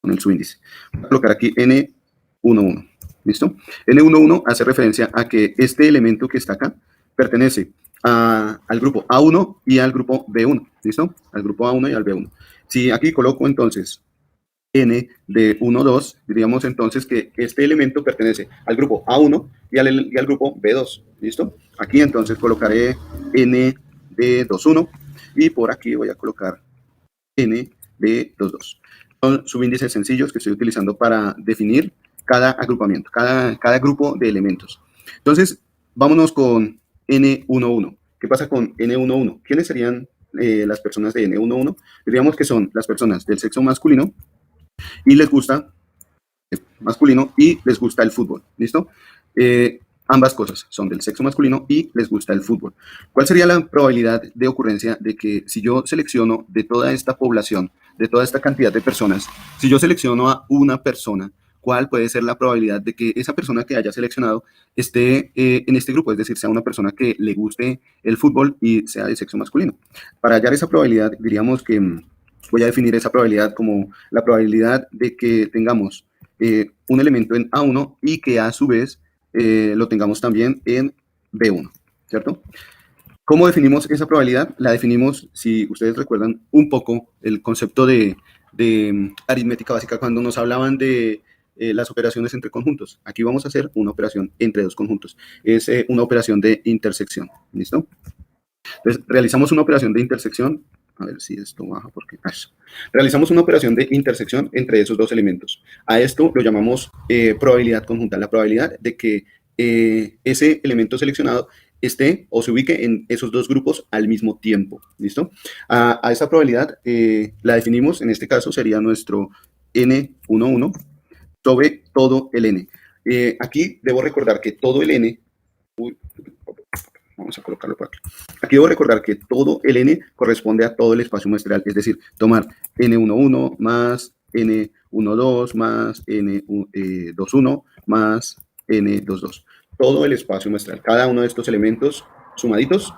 con el subíndice, voy a colocar aquí n11, ¿listo? n11 hace referencia a que este elemento que está acá pertenece al grupo A1 y al grupo B1, ¿listo? Al grupo A1 y al B1. Si aquí coloco entonces n de 1, 2, diríamos entonces que este elemento pertenece al grupo A1 y al grupo B2, ¿listo? Aquí entonces colocaré n de 2, 1 y por aquí voy a colocar n de 2, 2. Son subíndices sencillos que estoy utilizando para definir cada agrupamiento, cada grupo de elementos. Entonces, vámonos con N11. ¿Qué pasa con N11? ¿Quiénes serían las personas de N11? Diríamos que son las personas del sexo masculino y les gusta el fútbol, ¿listo? Ambas cosas son del sexo masculino y les gusta el fútbol. ¿Cuál sería la probabilidad de ocurrencia de que si yo selecciono de toda esta población, de toda esta cantidad de personas, si yo selecciono a una persona, cuál puede ser la probabilidad de que esa persona que haya seleccionado esté en este grupo, es decir, sea una persona que le guste el fútbol y sea de sexo masculino? Para hallar esa probabilidad, diríamos que voy a definir esa probabilidad como la probabilidad de que tengamos un elemento en A1 y que a su vez lo tengamos también en B1, ¿cierto? ¿Cómo definimos esa probabilidad? La definimos, si ustedes recuerdan un poco el concepto de aritmética básica cuando nos hablaban de las operaciones entre conjuntos. Aquí vamos a hacer una operación entre dos conjuntos. Es una operación de intersección, ¿listo? Entonces, realizamos una operación de intersección. A ver si esto baja porque... Realizamos una operación de intersección entre esos dos elementos. A esto lo llamamos probabilidad conjunta. La probabilidad de que ese elemento seleccionado esté o se ubique en esos dos grupos al mismo tiempo. ¿Listo? A esa probabilidad la definimos, en este caso sería nuestro N11 sobre todo el N. Aquí debo recordar que todo el N... Vamos a colocarlo por aquí. Aquí debo recordar que todo el N corresponde a todo el espacio muestral, es decir, tomar N11 más N12 más N21 más N22. Todo el espacio muestral, cada uno de estos elementos sumaditos,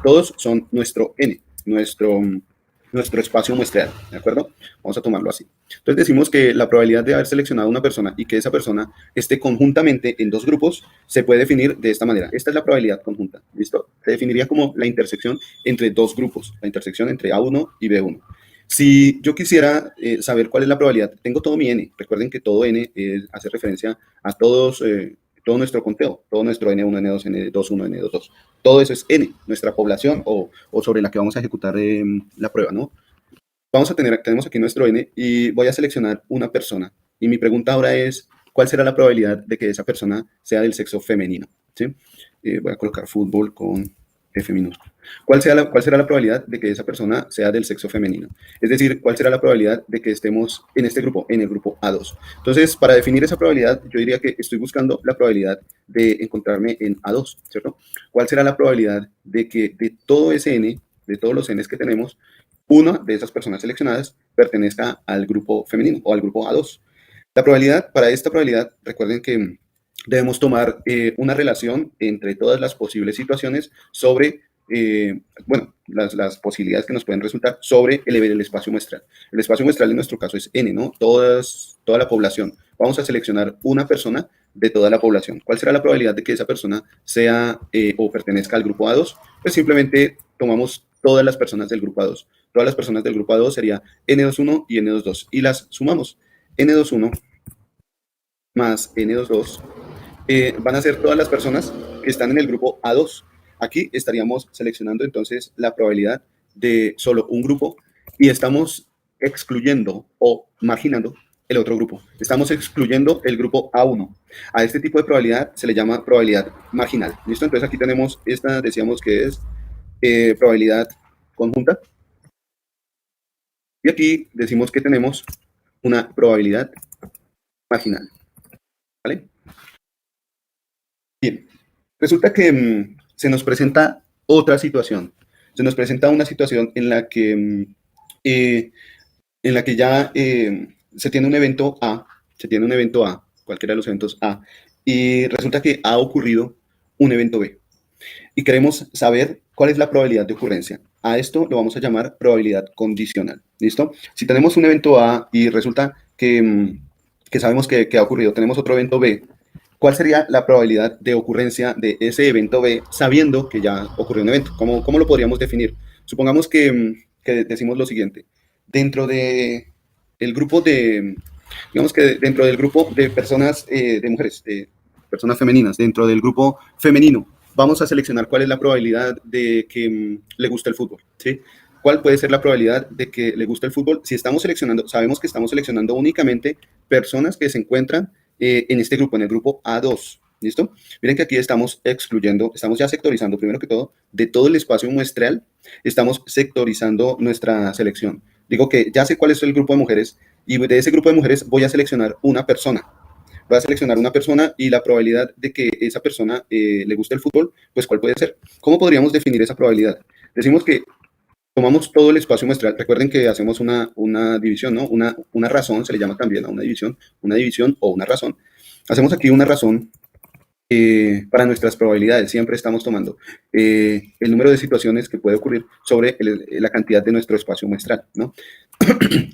todos son nuestro N, nuestro espacio muestral, ¿de acuerdo? Vamos a tomarlo así. Entonces decimos que la probabilidad de haber seleccionado una persona y que esa persona esté conjuntamente en dos grupos se puede definir de esta manera. Esta es la probabilidad conjunta, ¿listo? Se definiría como la intersección entre dos grupos, la intersección entre A1 y B1. Si yo quisiera saber cuál es la probabilidad, tengo todo mi N. Recuerden que todo N hace referencia a todos todo nuestro conteo, todo nuestro N1, N2, N21, N22. Todo eso es N, nuestra población o sobre la que vamos a ejecutar la prueba, ¿no? Tenemos aquí nuestro N y voy a seleccionar una persona. Y mi pregunta ahora es, ¿cuál será la probabilidad de que esa persona sea del sexo femenino? ¿Sí? Voy a colocar fútbol con F minúsculo. ¿Cuál será la probabilidad de que esa persona sea del sexo femenino? Es decir, ¿cuál será la probabilidad de que estemos en este grupo, en el grupo A2? Entonces, para definir esa probabilidad, yo diría que estoy buscando la probabilidad de encontrarme en A2, ¿cierto? ¿Cuál será la probabilidad de que de todo ese N, de todos los Ns que tenemos, una de esas personas seleccionadas pertenezca al grupo femenino o al grupo A2? Para esta probabilidad, recuerden que debemos tomar una relación entre todas las posibles situaciones sobre, bueno, las posibilidades que nos pueden resultar sobre el espacio muestral. El espacio muestral en nuestro caso es N, ¿no? Toda la población. Vamos a seleccionar una persona de toda la población. ¿Cuál será la probabilidad de que esa persona sea o pertenezca al grupo A2? Pues simplemente tomamos todas las personas del grupo A2. Todas las personas del grupo A2 sería N21 y N22 y las sumamos. N21 más N22 van a ser todas las personas que están en el grupo A2. Aquí estaríamos seleccionando entonces la probabilidad de solo un grupo y estamos excluyendo o marginando el otro grupo. Estamos excluyendo el grupo A1. A este tipo de probabilidad se le llama probabilidad marginal. ¿Listo? Entonces aquí tenemos esta, decíamos que es probabilidad conjunta. Y aquí decimos que tenemos una probabilidad marginal. ¿Vale? Bien. Resulta que se nos presenta otra situación. Se nos presenta una situación en la que ya se tiene un evento A, cualquiera de los eventos A, y resulta que ha ocurrido un evento B. Y queremos saber cuál es la probabilidad de ocurrencia. A esto lo vamos a llamar probabilidad condicional. ¿Listo? Si tenemos un evento A y resulta que sabemos que ha ocurrido, tenemos otro evento B, ¿cuál sería la probabilidad de ocurrencia de ese evento B sabiendo que ya ocurrió un evento? ¿Cómo lo podríamos definir? Supongamos que decimos lo siguiente. Dentro de el grupo de, digamos que dentro del grupo de personas, de mujeres, de personas femeninas, dentro del grupo femenino, vamos a seleccionar cuál es la probabilidad de que le guste el fútbol, ¿sí? ¿Cuál puede ser la probabilidad de que le guste el fútbol? Si estamos seleccionando, sabemos que estamos seleccionando únicamente personas que se encuentran en este grupo, en el grupo A2. ¿Listo? Miren que aquí estamos excluyendo, estamos ya sectorizando, primero que todo, de todo el espacio muestral, estamos sectorizando nuestra selección. Digo que ya sé cuál es el grupo de mujeres y de ese grupo de mujeres voy a seleccionar una persona. Voy a seleccionar una persona y la probabilidad de que esa persona le guste el fútbol, pues ¿cuál puede ser? ¿Cómo podríamos definir esa probabilidad? Decimos que tomamos todo el espacio muestral. Recuerden que hacemos una división, ¿no? Una razón, se le llama también a una división o una razón. Hacemos aquí una razón para nuestras probabilidades. Siempre estamos tomando el número de situaciones que puede ocurrir sobre la cantidad de nuestro espacio muestral, ¿no?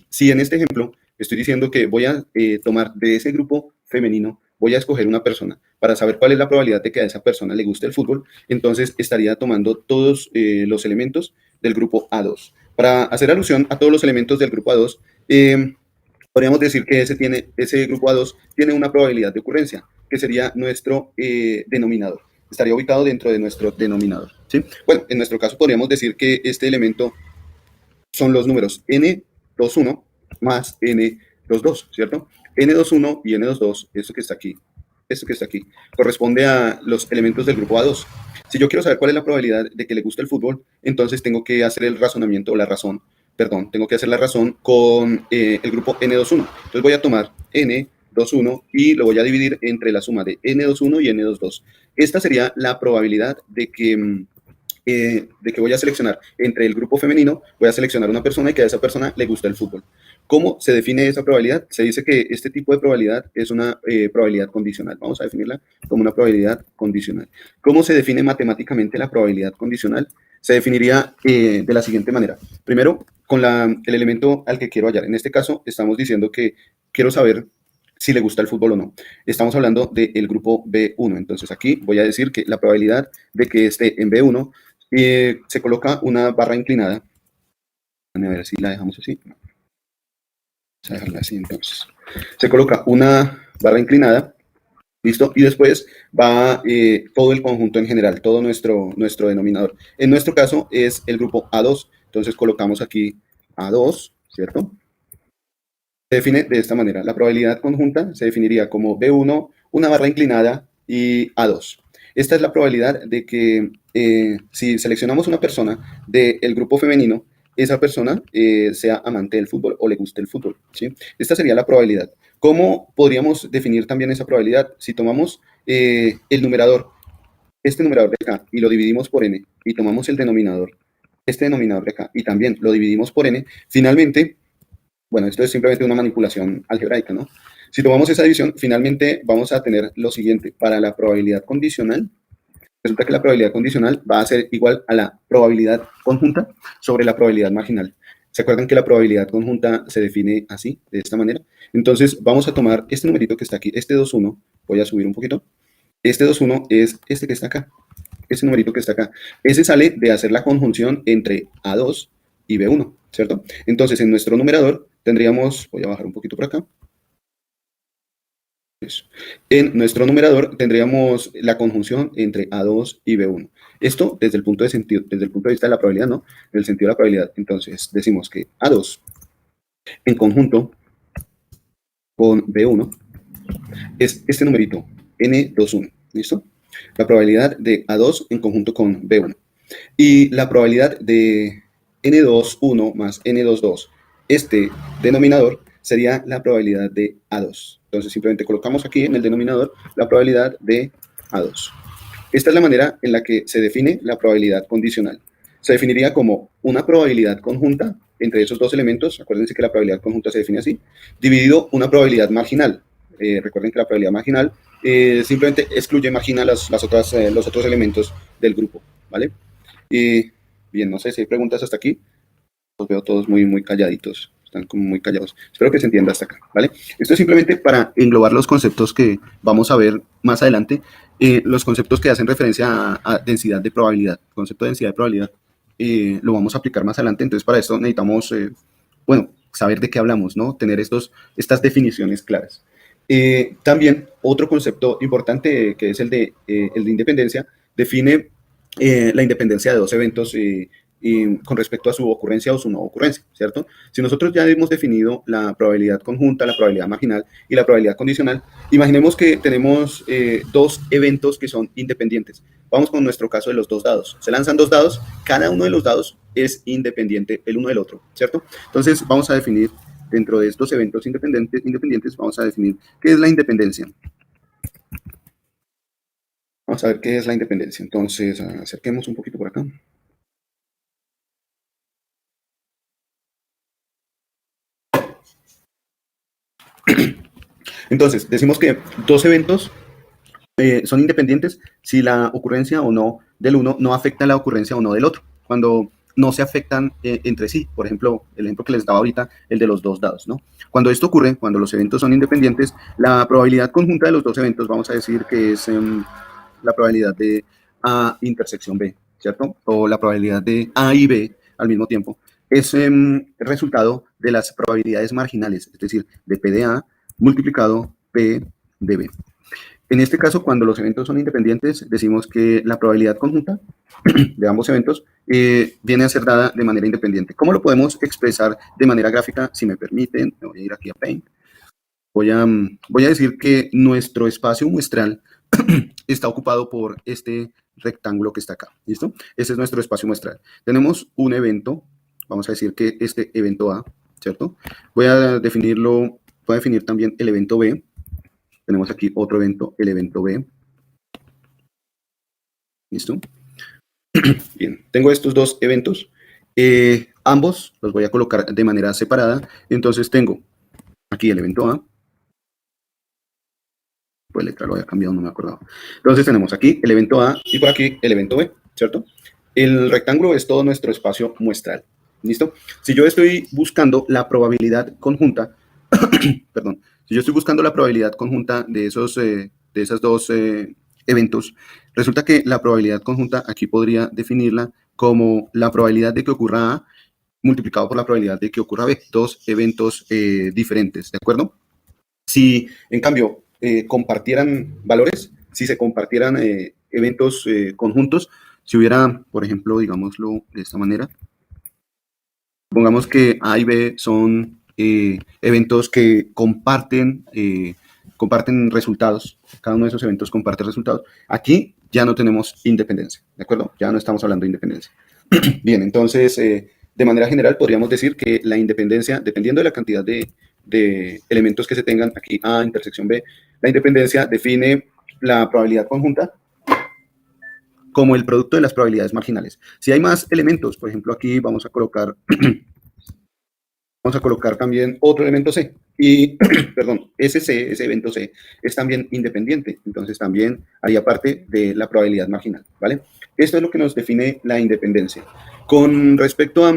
Si en este ejemplo estoy diciendo que voy a tomar de ese grupo femenino, voy a escoger una persona para saber cuál es la probabilidad de que a esa persona le guste el fútbol, entonces estaría tomando todos los elementos del grupo A2. Para hacer alusión a todos los elementos del grupo A2, podríamos decir que ese grupo A2 tiene una probabilidad de ocurrencia, que sería nuestro denominador. Estaría ubicado dentro de nuestro denominador, ¿sí? Bueno, en nuestro caso podríamos decir que este elemento son los números N21 más N22, ¿cierto? N21 y N22, esto que está aquí, corresponde a los elementos del grupo A2. Si yo quiero saber cuál es la probabilidad de que le guste el fútbol, entonces tengo que hacer el razonamiento o la razón, perdón, tengo que hacer la razón con el grupo N21. Entonces voy a tomar N21 y lo voy a dividir entre la suma de N21 y N22. Esta sería la probabilidad de que voy a seleccionar entre el grupo femenino, voy a seleccionar una persona y que a esa persona le gusta el fútbol. ¿Cómo se define esa probabilidad? Se dice que este tipo de probabilidad es una probabilidad condicional. Vamos a definirla como una probabilidad condicional. ¿Cómo se define matemáticamente la probabilidad condicional? Se definiría de la siguiente manera. Primero, con el elemento al que quiero hallar. En este caso, estamos diciendo que quiero saber si le gusta el fútbol o no. Estamos hablando del grupo B1. Entonces aquí voy a decir que la probabilidad de que esté en B1 se coloca una barra inclinada. A ver si la dejamos así. Vamos a dejarla así entonces. Se coloca una barra inclinada ¿Listo? Y después va todo el conjunto en general, todo nuestro denominador. En nuestro caso es el grupo A2. Entonces colocamos aquí A2, ¿cierto? Se define de esta manera. La probabilidad conjunta se definiría como B1, una barra inclinada y A2. Esta es la probabilidad de que si seleccionamos una persona del grupo femenino, esa persona sea amante del fútbol o le guste el fútbol, ¿sí? Esta sería la probabilidad. ¿Cómo podríamos definir también esa probabilidad? Si tomamos el numerador, este numerador de acá, y lo dividimos por n, y tomamos el denominador, este denominador de acá, y también lo dividimos por n, finalmente, bueno, esto es simplemente una manipulación algebraica, ¿no? Si tomamos esa división, finalmente vamos a tener lo siguiente. Para la probabilidad condicional, resulta que la probabilidad condicional va a ser igual a la probabilidad conjunta sobre la probabilidad marginal. ¿Se acuerdan que la probabilidad conjunta se define así, de esta manera? Entonces, vamos a tomar este numerito que está aquí, este 2,1, voy a subir un poquito. Este 2,1 es este que está acá, ese numerito que está acá. Ese sale de hacer la conjunción entre A2 y B1, ¿cierto? Entonces, en nuestro numerador tendríamos, voy a bajar un poquito por acá. Eso. En nuestro numerador tendríamos la conjunción entre A2 y B1. Esto desde el punto de sentido, desde el punto de vista de la probabilidad, ¿no? En el sentido de la probabilidad. Entonces, decimos que A2 en conjunto con B1 es este numerito, N21, ¿listo? La probabilidad de A2 en conjunto con B1. Y la probabilidad de N21 más N22, este denominador, sería la probabilidad de A2. Entonces simplemente colocamos aquí en el denominador la probabilidad de A2. Esta es la manera en la que se define la probabilidad condicional. Se definiría como una probabilidad conjunta entre esos dos elementos, acuérdense que la probabilidad conjunta se define así, dividido una probabilidad marginal. Recuerden que la probabilidad marginal simplemente excluye, margina los otros elementos del grupo, ¿vale? Bien, no sé si hay preguntas hasta aquí. Los veo todos muy calladitos. Están como muy callados. Espero que se entienda hasta acá, ¿vale? Esto es simplemente para englobar los conceptos que vamos a ver más adelante. Los conceptos que hacen referencia a densidad de probabilidad. El concepto de densidad de probabilidad lo vamos a aplicar más adelante. Entonces, para esto necesitamos, bueno, saber de qué hablamos, ¿no? Tener estas definiciones claras. También otro concepto importante que es el de independencia define la independencia de dos eventos con respecto a su ocurrencia o su no ocurrencia, ¿cierto? Si nosotros ya hemos definido la probabilidad conjunta, la probabilidad marginal y la probabilidad condicional, imaginemos que tenemos dos eventos que son independientes. Vamos con nuestro caso de los dos dados. Se lanzan dos dados, cada uno de los dados es independiente el uno del otro, ¿cierto? Entonces vamos a definir dentro de estos eventos independientes, vamos a definir qué es la independencia. Vamos a ver qué es la independencia. Entonces, acerquemos un poquito por acá. Entonces, decimos que dos eventos son independientes si la ocurrencia o no del uno no afecta la ocurrencia o no del otro. Cuando no se afectan entre sí. Por ejemplo, el ejemplo que les daba ahorita, el de los dos dados, ¿no? Cuando esto ocurre, cuando los eventos son independientes, la probabilidad conjunta de los dos eventos, vamos a decir que es la probabilidad de A intersección B, ¿cierto? O la probabilidad de A y B al mismo tiempo, es el resultado de las probabilidades marginales, es decir, de P de A multiplicado P de B. En este caso, cuando los eventos son independientes, decimos que la probabilidad conjunta de ambos eventos viene a ser dada de manera independiente. ¿Cómo lo podemos expresar de manera gráfica? Si me permiten, me voy a ir aquí a Paint. Voy a decir que nuestro espacio muestral está ocupado por este rectángulo que está acá, ¿listo? Este es nuestro espacio muestral. Tenemos un evento, vamos a decir que este evento A, ¿cierto? Voy a definir también el evento B. Tenemos aquí otro evento, el evento B. ¿Listo? Bien, tengo estos dos eventos. Ambos los voy a colocar de manera separada. Entonces tengo aquí el evento A. Pues letra lo había cambiado, no me acordaba. Entonces tenemos aquí el evento A y por aquí el evento B, ¿cierto? El rectángulo es todo nuestro espacio muestral. ¿Listo? Si yo estoy buscando la probabilidad conjunta, perdón, si yo estoy buscando la probabilidad conjunta de esos dos eventos, resulta que la probabilidad conjunta aquí podría definirla como la probabilidad de que ocurra A multiplicado por la probabilidad de que ocurra B, dos eventos diferentes, ¿de acuerdo? Si, en cambio, compartieran valores, si se compartieran eventos conjuntos, si hubiera, por ejemplo, digámoslo de esta manera, pongamos que A y B son eventos que comparten resultados, cada uno de esos eventos comparte resultados. Aquí ya no tenemos independencia, ¿de acuerdo? Ya no estamos hablando de independencia. Bien, entonces, de manera general podríamos decir que la independencia, dependiendo de la cantidad de elementos que se tengan, aquí A intersección B, la independencia define la probabilidad conjunta como el producto de las probabilidades marginales. Si hay más elementos, por ejemplo, aquí vamos a colocar también otro elemento C. Y, perdón, ese evento C, es también independiente. Entonces, también haría parte de la probabilidad marginal, ¿vale? Esto es lo que nos define la independencia. Con respecto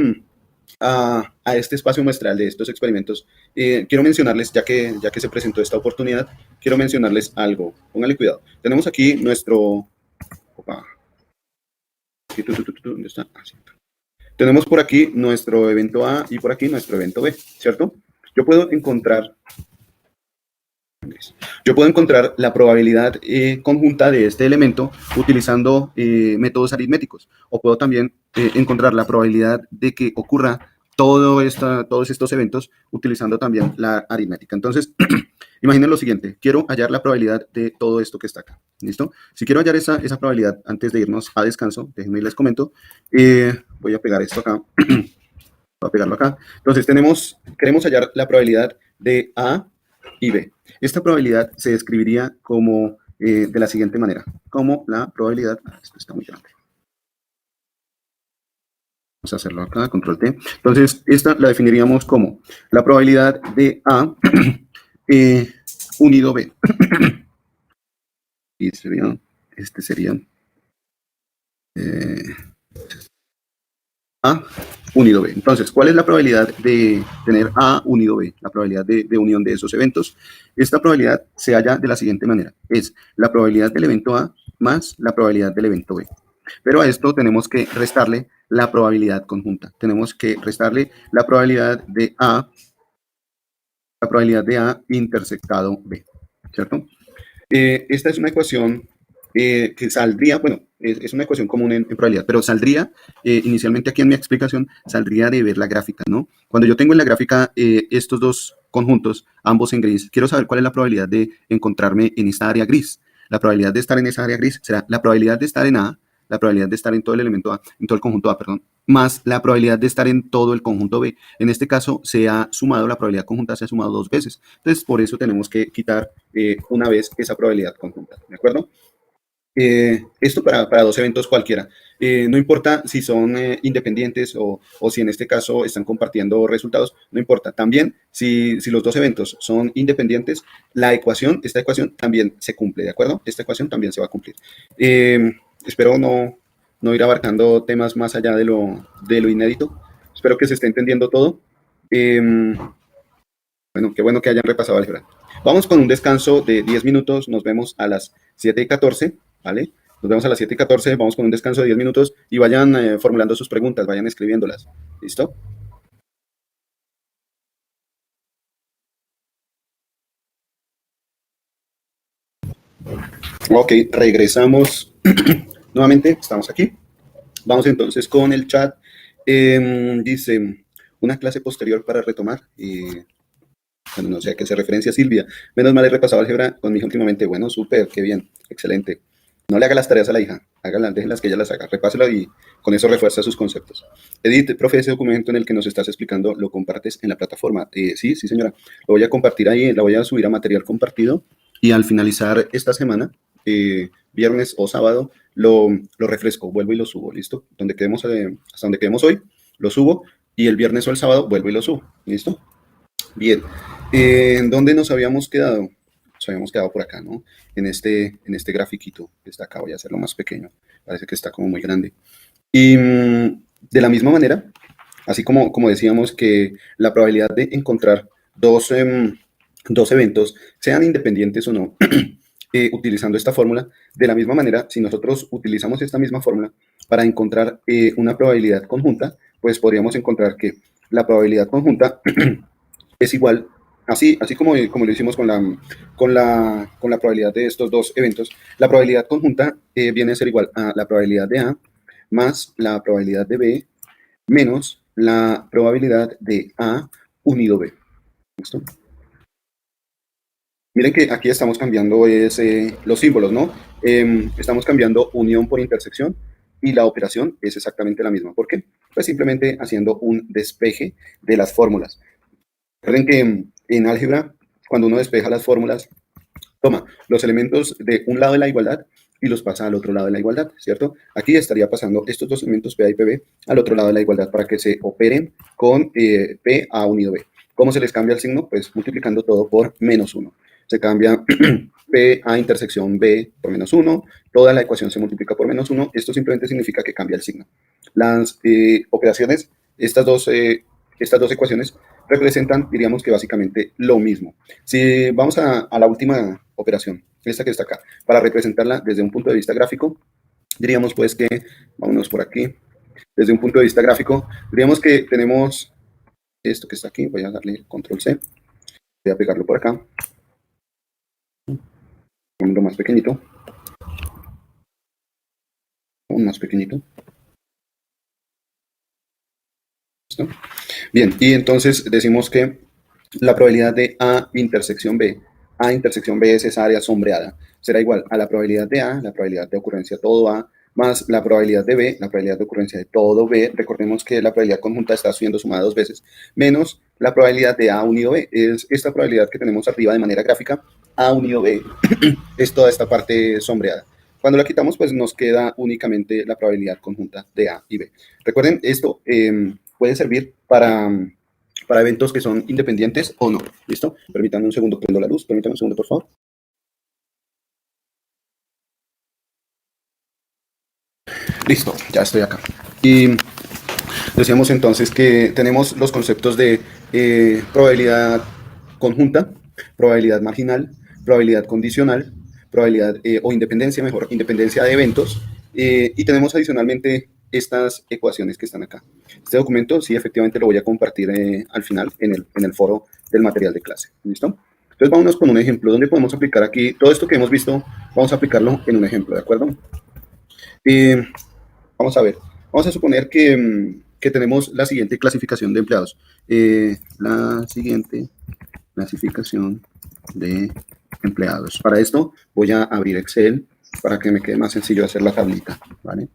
a este espacio muestral de estos experimentos, quiero mencionarles, ya que se presentó esta oportunidad, quiero mencionarles algo. Pónganle cuidado. Tenemos aquí nuestro... Opa. ¿Dónde está? Ah, sí. Tenemos por aquí nuestro evento A y por aquí nuestro evento B, ¿cierto? Yo puedo encontrar la probabilidad conjunta de este elemento utilizando métodos aritméticos. O puedo también encontrar la probabilidad de que ocurra todos estos eventos utilizando también la aritmética. Entonces, imaginen lo siguiente. Quiero hallar la probabilidad de todo esto que está acá. ¿Listo? Si quiero hallar esa probabilidad antes de irnos a descanso, déjenme y les comento. Voy a pegar esto acá. Voy a pegarlo acá. Entonces, queremos hallar la probabilidad de A y B. Esta probabilidad se describiría como de la siguiente manera. Como la probabilidad... Esto está muy grande. Vamos a hacerlo acá, control T. Entonces, esta la definiríamos como la probabilidad de A unido B. Y este sería A unido B. Entonces, ¿cuál es la probabilidad de tener A unido B? La probabilidad de unión de esos eventos. Esta probabilidad se halla de la siguiente manera. Es la probabilidad del evento A más la probabilidad del evento B. Pero a esto tenemos que restarle la probabilidad conjunta. Tenemos que restarle la probabilidad de A intersectado B, ¿cierto? Esta es una ecuación que saldría, bueno, es una ecuación común en probabilidad, pero saldría, inicialmente aquí en mi explicación, saldría de ver la gráfica, ¿no? Cuando yo tengo en la gráfica estos dos conjuntos, ambos en gris, quiero saber cuál es la probabilidad de encontrarme en esta área gris. La probabilidad de estar en esa área gris será la probabilidad de estar en A, la probabilidad de estar en todo el elemento A, en todo el conjunto A, perdón, más la probabilidad de estar en todo el conjunto B. En este caso se ha sumado, la probabilidad conjunta se ha sumado 2 veces. Entonces, por eso tenemos que quitar una vez esa probabilidad conjunta, ¿de acuerdo? Esto para dos eventos cualquiera. No importa si son independientes o si en este caso están compartiendo resultados, no importa. También, si los dos eventos son independientes, esta ecuación también se cumple, ¿de acuerdo? Esta ecuación también se va a cumplir. Espero no ir abarcando temas más allá de lo inédito. Espero que se esté entendiendo todo. Bueno, qué bueno que hayan repasado álgebra. Vamos con un descanso de 10 minutos. Nos vemos a las 7:14, ¿vale? Nos vemos a las 7:14. Vamos con un descanso de 10 minutos y vayan formulando sus preguntas, vayan escribiéndolas. ¿Listo? Ok, regresamos. Nuevamente, estamos aquí. Vamos entonces con el chat. Dice, una clase posterior para retomar. Bueno, no sé a qué se referencia Silvia. Menos mal he repasado álgebra con mi hija últimamente. Bueno, súper, qué bien, excelente. No le haga las tareas a la hija, hágalas, déjenlas que ella las haga. Repásela y con eso refuerza sus conceptos. Edith, profe, ese documento en el que nos estás explicando, ¿lo compartes en la plataforma? Sí, señora. Lo voy a compartir ahí, la voy a subir a material compartido. Y al finalizar esta semana, viernes o sábado, lo refresco, vuelvo y lo subo, ¿listo? Hasta donde quedemos hoy, lo subo. Y el viernes o el sábado, vuelvo y lo subo, ¿listo? Bien. ¿En dónde nos habíamos quedado? Nos habíamos quedado por acá, ¿no? En este grafiquito que está acá, voy a hacerlo más pequeño. Parece que está como muy grande. Y de la misma manera, así como decíamos que la probabilidad de encontrar dos eventos, sean independientes o no, utilizando esta fórmula, de la misma manera, si nosotros utilizamos esta misma fórmula para encontrar una probabilidad conjunta, pues podríamos encontrar que la probabilidad conjunta es igual así como lo hicimos con la probabilidad de estos dos eventos, la probabilidad conjunta viene a ser igual a la probabilidad de A más la probabilidad de B menos la probabilidad de A unido B. ¿Listo? Miren que aquí estamos cambiando los símbolos, ¿no? Estamos cambiando unión por intersección y la operación es exactamente la misma. ¿Por qué? Pues simplemente haciendo un despeje de las fórmulas. Recuerden que en álgebra, cuando uno despeja las fórmulas, toma los elementos de un lado de la igualdad y los pasa al otro lado de la igualdad, ¿cierto? Aquí estaría pasando estos dos elementos PA y PB al otro lado de la igualdad para que se operen con PA unido B. ¿Cómo se les cambia el signo? Pues multiplicando todo por menos 1. Se cambia PA intersección B por menos 1, toda la ecuación se multiplica por menos 1, esto simplemente significa que cambia el signo. Las operaciones, estas dos ecuaciones representan, diríamos que básicamente lo mismo. Si vamos a la última operación, esta que está acá, para representarla desde un punto de vista gráfico, diríamos pues que, vámonos por aquí, desde un punto de vista gráfico, diríamos que tenemos esto que está aquí, voy a darle control C, voy a pegarlo por acá, ponerlo más pequeñito, aún más pequeñito. ¿Listo? Bien, y entonces decimos que la probabilidad de A intersección B es esa área sombreada, será igual a la probabilidad de A, la probabilidad de ocurrencia de todo A, más la probabilidad de B, la probabilidad de ocurrencia de todo B, recordemos que la probabilidad conjunta está siendo sumada dos veces, menos la probabilidad de A unido B, es esta probabilidad que tenemos arriba de manera gráfica, A unido B, es toda esta parte sombreada. Cuando la quitamos, pues nos queda únicamente la probabilidad conjunta de A y B. Recuerden, esto puede servir para eventos que son independientes o no. ¿Listo? Permítanme un segundo, prendo la luz. Permítanme un segundo, por favor. Listo, ya estoy acá. Y decíamos entonces que tenemos los conceptos de probabilidad conjunta, probabilidad marginal, probabilidad condicional, probabilidad o independencia, mejor, independencia de eventos. Y tenemos adicionalmente estas ecuaciones que están acá. Este documento sí efectivamente lo voy a compartir al final en el foro del material de clase. ¿Listo? Entonces vámonos con un ejemplo donde podemos aplicar aquí todo esto que hemos visto, vamos a aplicarlo en un ejemplo, ¿de acuerdo? Vamos a ver, vamos a suponer que tenemos la siguiente clasificación de empleados. La siguiente clasificación de empleados. Para esto voy a abrir Excel para que me quede más sencillo hacer la tablita, ¿vale?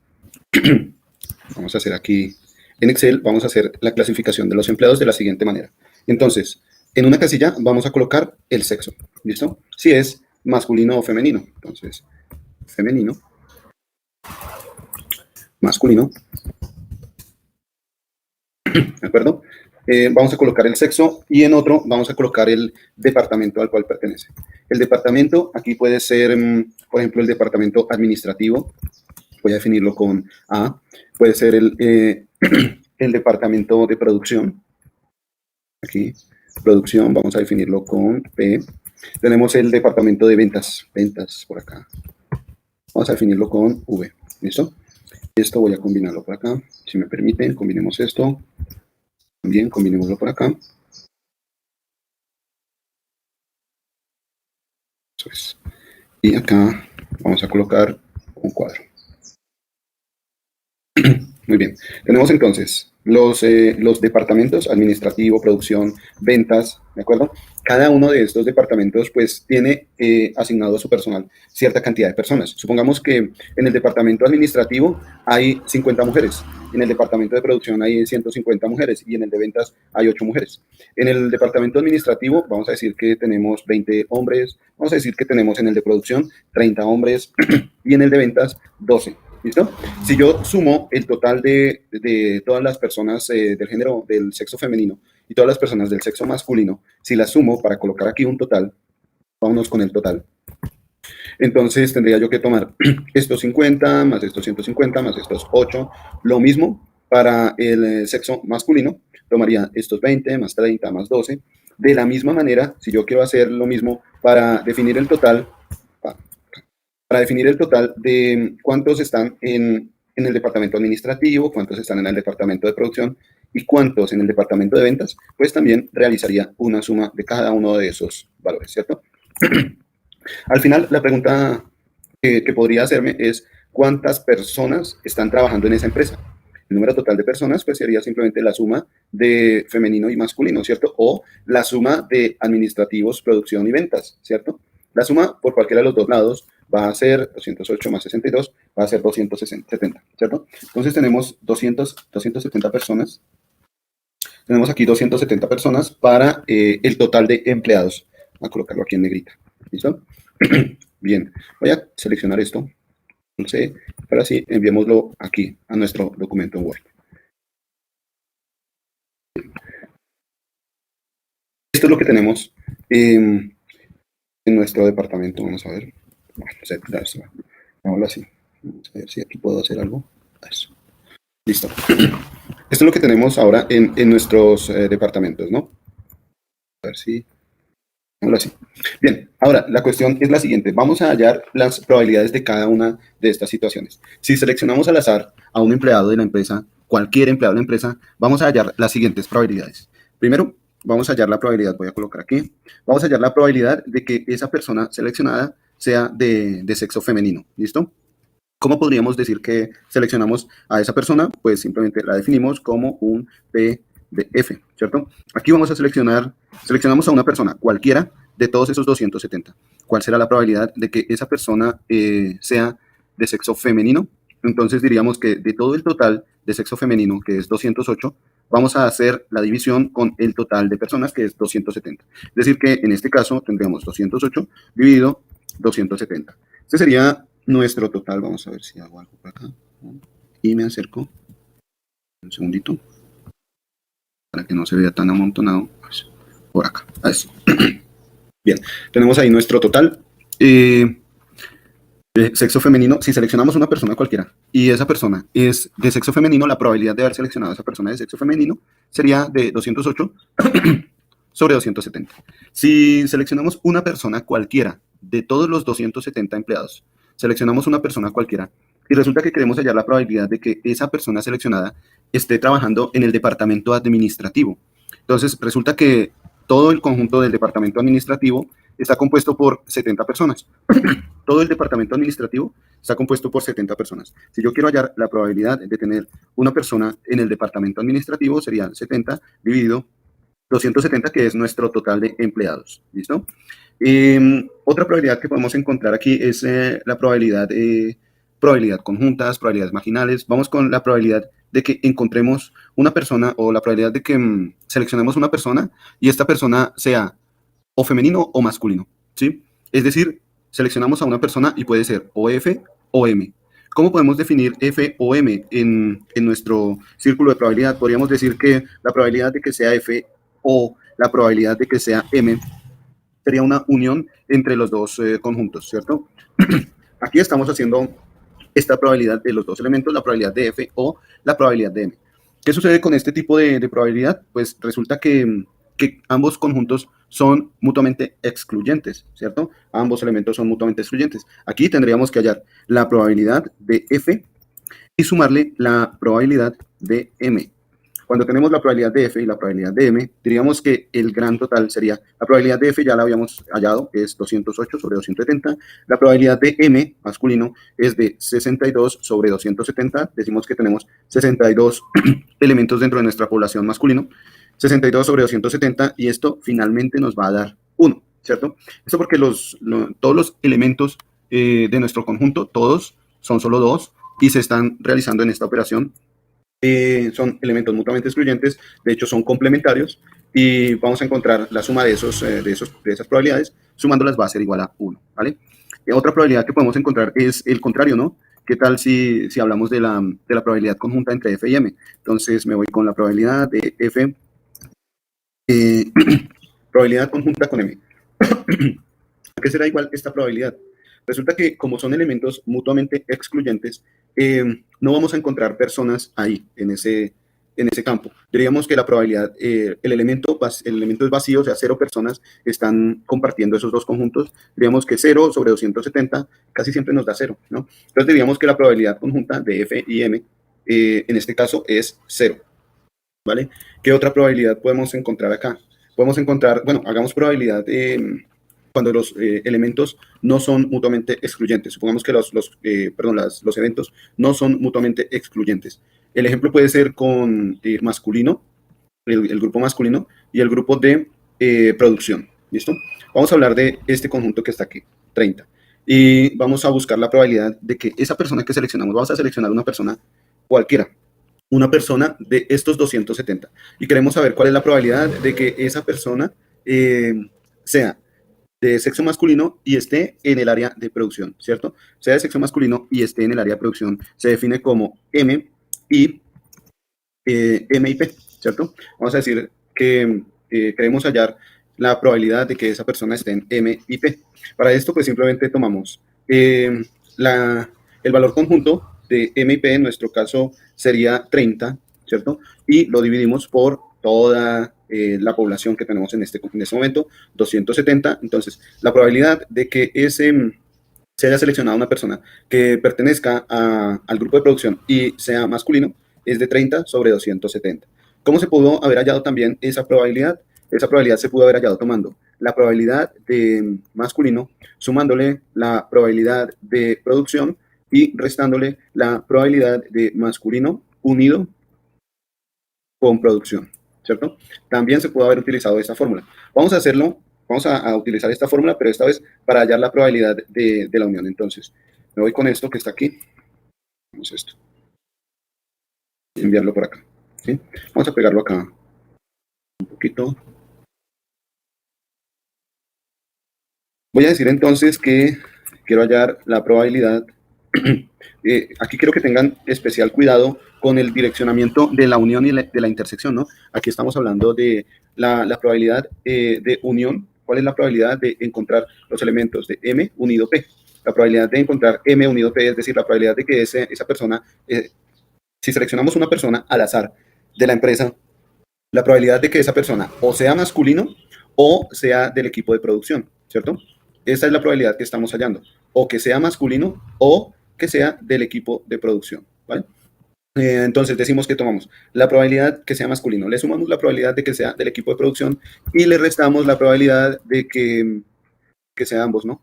Vamos a hacer aquí, en Excel, vamos a hacer la clasificación de los empleados de la siguiente manera. Entonces, en una casilla vamos a colocar el sexo, ¿listo? Si es masculino o femenino. Entonces, femenino, masculino, ¿de acuerdo? Vamos a colocar el sexo y en otro vamos a colocar el departamento al cual pertenece. El departamento aquí puede ser, por ejemplo, el departamento administrativo. Voy a definirlo con A. Puede ser el departamento de producción. Aquí, producción, vamos a definirlo con P. Tenemos el departamento de ventas, ventas por acá. Vamos a definirlo con V. ¿Listo? Esto voy a combinarlo por acá. Si me permiten, combinemos esto. También combinémoslo por acá. Eso es. Y acá vamos a colocar un cuadro. Muy bien. Tenemos entonces los departamentos, administrativo, producción, ventas, ¿de acuerdo? Cada uno de estos departamentos pues tiene asignado a su personal cierta cantidad de personas. Supongamos que en el departamento administrativo hay 50 mujeres, en el departamento de producción hay 150 mujeres y en el de ventas hay 8 mujeres. En el departamento administrativo vamos a decir que tenemos 20 hombres, vamos a decir que tenemos en el de producción 30 hombres y en el de ventas 12. ¿Listo? Si yo sumo el total de todas las personas del género, del sexo femenino y todas las personas del sexo masculino, si las sumo para colocar aquí un total, vámonos con el total. Entonces tendría yo que tomar estos 50, más estos 150, más estos 8. Lo mismo para el sexo masculino, tomaría estos 20, más 30, más 12. De la misma manera, si yo quiero hacer lo mismo para definir el total, de cuántos están en el departamento administrativo, cuántos están en el departamento de producción y cuántos en el departamento de ventas, pues también realizaría una suma de cada uno de esos valores, ¿cierto? Al final, la pregunta que podría hacerme es cuántas personas están trabajando en esa empresa. El número total de personas pues sería simplemente la suma de femenino y masculino, ¿cierto? O la suma de administrativos, producción y ventas, ¿cierto? La suma por cualquiera de los dos lados va a ser 208 más 62, va a ser 270, ¿cierto? Entonces tenemos 270 personas. Tenemos aquí 270 personas para el total de empleados. Voy a colocarlo aquí en negrita. ¿Listo? Bien, voy a seleccionar esto. Entonces, ahora sí, enviémoslo aquí a nuestro documento en Word. Esto es lo que tenemos en nuestro departamento. Vamos a ver. Vamos así. Vamos a ver si aquí puedo hacer algo. Eso. Listo. Esto es lo que tenemos ahora en nuestros departamentos, ¿no? A ver si... Así. Bien, ahora la cuestión es la siguiente. Vamos a hallar las probabilidades de cada una de estas situaciones. Si seleccionamos al azar a un empleado de la empresa, cualquier empleado de la empresa, vamos a hallar las siguientes probabilidades. Primero, vamos a hallar la probabilidad, voy a colocar aquí, vamos a hallar la probabilidad de que esa persona seleccionada sea de sexo femenino. ¿Listo? ¿Cómo podríamos decir que seleccionamos a esa persona? Pues simplemente la definimos como un PDF, ¿cierto? Aquí vamos a seleccionamos a una persona cualquiera de todos esos 270. ¿Cuál será la probabilidad de que esa persona sea de sexo femenino? Entonces diríamos que de todo el total de sexo femenino, que es 208, vamos a hacer la división con el total de personas, que es 270. Es decir, que en este caso tendríamos 208 dividido 270. Este sería nuestro total. Vamos a ver si hago algo por acá. Y me acerco. Un segundito. Para que no se vea tan amontonado. Pues, por acá. Eso. Bien. Tenemos ahí nuestro total. Sexo femenino. Si seleccionamos una persona cualquiera y esa persona es de sexo femenino, la probabilidad de haber seleccionado a esa persona de sexo femenino sería de 208 sobre 270. Si seleccionamos una persona cualquiera de todos los 270 empleados, seleccionamos una persona cualquiera y resulta que queremos hallar la probabilidad de que esa persona seleccionada esté trabajando en el departamento administrativo. Entonces, resulta que todo el conjunto del departamento administrativo está compuesto por 70 personas. Todo el departamento administrativo está compuesto por 70 personas. Si yo quiero hallar la probabilidad de tener una persona en el departamento administrativo, sería 70 dividido 270, que es nuestro total de empleados. ¿Listo? Otra probabilidad que podemos encontrar aquí es la probabilidad conjuntas, probabilidades marginales. Vamos con la probabilidad de que encontremos una persona o la probabilidad de que seleccionemos una persona y esta persona sea o femenino o masculino, ¿sí? Es decir, seleccionamos a una persona y puede ser o F o M. ¿Cómo podemos definir F o M en nuestro círculo de probabilidad? Podríamos decir que la probabilidad de que sea F o la probabilidad de que sea M sería una unión entre los dos conjuntos, ¿cierto? Aquí estamos haciendo esta probabilidad de los dos elementos, la probabilidad de F o la probabilidad de M. ¿Qué sucede con este tipo de probabilidad? Pues resulta que ambos conjuntos son mutuamente excluyentes, ¿cierto? Ambos elementos son mutuamente excluyentes. Aquí tendríamos que hallar la probabilidad de F y sumarle la probabilidad de M. Cuando tenemos la probabilidad de F y la probabilidad de M, diríamos que el gran total sería, la probabilidad de F ya la habíamos hallado, que es 208 sobre 270. La probabilidad de M, masculino, es de 62 sobre 270. Decimos que tenemos 62 elementos dentro de nuestra población masculino. 62 sobre 270 y esto finalmente nos va a dar 1, ¿cierto? Esto porque todos los elementos de nuestro conjunto, todos son solo 2 y se están realizando en esta operación. Son elementos mutuamente excluyentes, de hecho son complementarios y vamos a encontrar la suma de esas probabilidades, sumándolas va a ser igual a 1, ¿vale? Otra probabilidad que podemos encontrar es el contrario, ¿no? ¿Qué tal si hablamos de la probabilidad conjunta entre F y M? Entonces me voy con la probabilidad de F, probabilidad conjunta con M. ¿A qué será igual esta probabilidad? Resulta que como son elementos mutuamente excluyentes, no vamos a encontrar personas ahí, en ese campo. Diríamos que la probabilidad, el elemento es vacío, o sea, 0 personas están compartiendo esos dos conjuntos. Diríamos que 0 sobre 270 casi siempre nos da 0, ¿no? Entonces diríamos que la probabilidad conjunta de F y M, en este caso, es 0. ¿vale? ¿Qué otra probabilidad podemos encontrar acá? Podemos encontrar, bueno, hagamos probabilidad cuando los elementos no son mutuamente excluyentes. Supongamos que los eventos no son mutuamente excluyentes. El ejemplo puede ser con masculino, el grupo masculino y el grupo de producción. ¿Listo? Vamos a hablar de este conjunto que está aquí, 30. Y vamos a buscar la probabilidad de que esa persona que seleccionamos, vamos a seleccionar una persona cualquiera, una persona de estos 270. Y queremos saber cuál es la probabilidad de que esa persona sea de sexo masculino y esté en el área de producción, ¿cierto? Sea de sexo masculino y esté en el área de producción, se define como M y P, ¿cierto? Vamos a decir que queremos hallar la probabilidad de que esa persona esté en M y P. Para esto, pues simplemente tomamos el valor conjunto de M y P, en nuestro caso sería 30, ¿cierto? Y lo dividimos por toda la población que tenemos en este momento, 270. Entonces, la probabilidad de que se haya seleccionado una persona que pertenezca al grupo de producción y sea masculino es de 30 sobre 270. ¿Cómo se pudo haber hallado también esa probabilidad? Esa probabilidad se pudo haber hallado tomando la probabilidad de masculino, sumándole la probabilidad de producción y restándole la probabilidad de masculino unido con producción, ¿cierto? También se pudo haber utilizado esta fórmula. Vamos a hacerlo, vamos a utilizar esta fórmula, pero esta vez para hallar la probabilidad de la unión. Entonces, me voy con esto que está aquí. Vamos a esto. Enviarlo por acá, ¿sí? Vamos a pegarlo acá un poquito. Voy a decir entonces que quiero hallar la probabilidad. Aquí quiero que tengan especial cuidado con el direccionamiento de la unión y de la intersección, ¿no? Aquí estamos hablando de la probabilidad de unión. ¿Cuál es la probabilidad de encontrar los elementos de M unido P? La probabilidad de encontrar M unido P, es decir, la probabilidad de que esa persona, si seleccionamos una persona al azar de la empresa, la probabilidad de que esa persona o sea masculino o sea del equipo de producción, ¿cierto? Esa es la probabilidad que estamos hallando, o que sea masculino o que sea del equipo de producción, ¿vale? Entonces decimos que tomamos la probabilidad que sea masculino, le sumamos la probabilidad de que sea del equipo de producción y le restamos la probabilidad de que sea ambos, ¿no?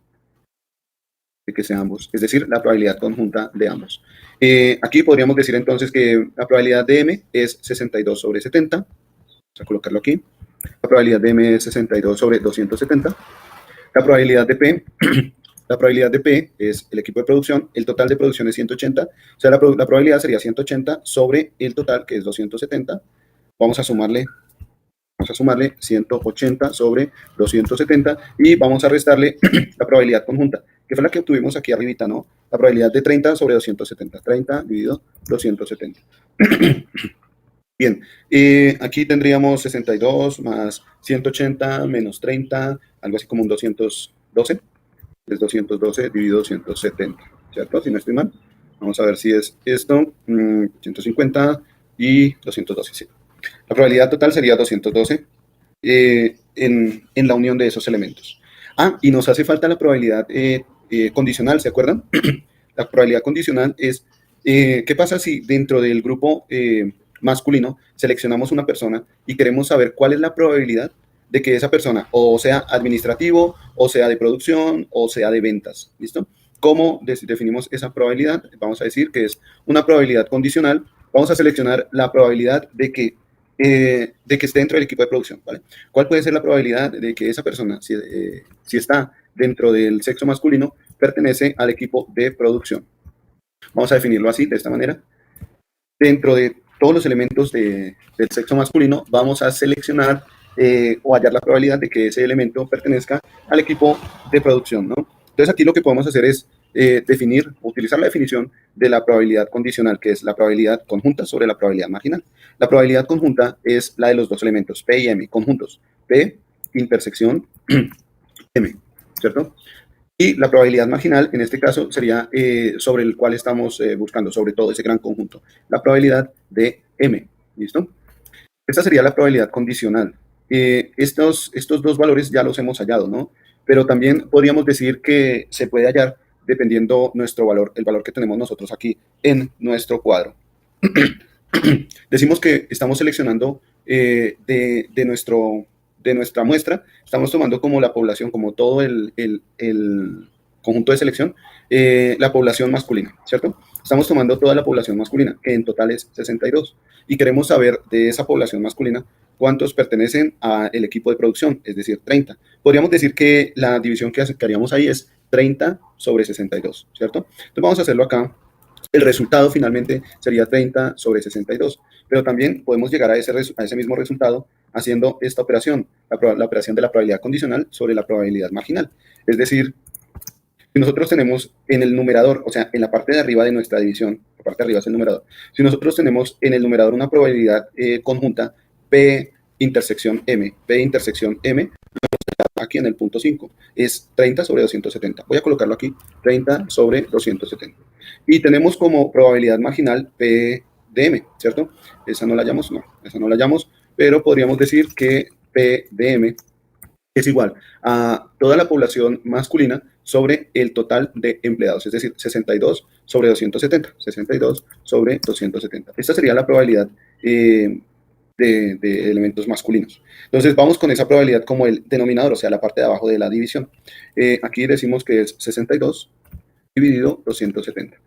De que sea ambos, es decir, la probabilidad conjunta de ambos. Aquí podríamos decir entonces que la probabilidad de M es 62 sobre 70. Vamos a colocarlo aquí. La probabilidad de M es 62 sobre 270. La probabilidad de P, la probabilidad de P es el equipo de producción, el total de producción es 180, o sea, la probabilidad sería 180 sobre el total, que es 270. Vamos a sumarle 180 sobre 270 y vamos a restarle la probabilidad conjunta, que fue la que obtuvimos aquí arribita, ¿no? La probabilidad de 30 sobre 270, 30 dividido 270. Bien, aquí tendríamos 62 más 180 menos 30, algo así como un 212. Es 212 dividido 270, ¿cierto? Si no estoy mal. Vamos a ver si es esto, 150 y 212, sí. La probabilidad total sería 212 en la unión de esos elementos. Y nos hace falta la probabilidad condicional, ¿se acuerdan? La probabilidad condicional es, ¿qué pasa si dentro del grupo masculino seleccionamos una persona y queremos saber cuál es la probabilidad de que esa persona o sea administrativo, o sea de producción, o sea de ventas? ¿Listo? ¿Cómo definimos esa probabilidad? Vamos a decir que es una probabilidad condicional. Vamos a seleccionar la probabilidad de que esté dentro del equipo de producción, ¿vale? ¿Cuál puede ser la probabilidad de que esa persona, si está dentro del sexo masculino, pertenece al equipo de producción? Vamos a definirlo así, de esta manera. Dentro de todos los elementos del sexo masculino, vamos a seleccionar o hallar la probabilidad de que ese elemento pertenezca al equipo de producción, ¿no? Entonces aquí lo que podemos hacer es utilizar la definición de la probabilidad condicional, que es la probabilidad conjunta sobre la probabilidad marginal. La probabilidad conjunta es la de los dos elementos, P y M, conjuntos. P, intersección, M, ¿cierto? Y la probabilidad marginal, en este caso, sería sobre el cual estamos buscando, sobre todo ese gran conjunto, la probabilidad de M, ¿listo? Esta sería la probabilidad condicional. Estos dos valores ya los hemos hallado, ¿no? Pero también podríamos decir que se puede hallar dependiendo nuestro valor, el valor que tenemos nosotros aquí en nuestro cuadro. decimos que estamos seleccionando de nuestra muestra, estamos tomando como la población, como todo el conjunto de selección, la población masculina, ¿cierto? Estamos tomando toda la población masculina, que en total es 62, y queremos saber de esa población masculina cuántos pertenecen al equipo de producción, es decir, 30. Podríamos decir que la división que haríamos ahí es 30 sobre 62, ¿cierto? Entonces vamos a hacerlo acá. El resultado finalmente sería 30 sobre 62, pero también podemos llegar a ese mismo resultado haciendo esta operación, la operación de la probabilidad condicional sobre la probabilidad marginal. Es decir, si nosotros tenemos en el numerador, o sea, en la parte de arriba de nuestra división, la parte de arriba es el numerador, si nosotros tenemos en el numerador una probabilidad conjunta P intersección M, aquí en el punto 5, es 30 sobre 270. Voy a colocarlo aquí, 30 sobre 270. Y tenemos como probabilidad marginal P de M, ¿cierto? Esa no la hallamos, pero podríamos decir que P de M es igual a toda la población masculina sobre el total de empleados, es decir, 62 sobre 270, 62 sobre 270. Esta sería la probabilidad de elementos masculinos. Entonces vamos con esa probabilidad como el denominador, o sea, la parte de abajo de la división. Aquí decimos que es 62 dividido 270.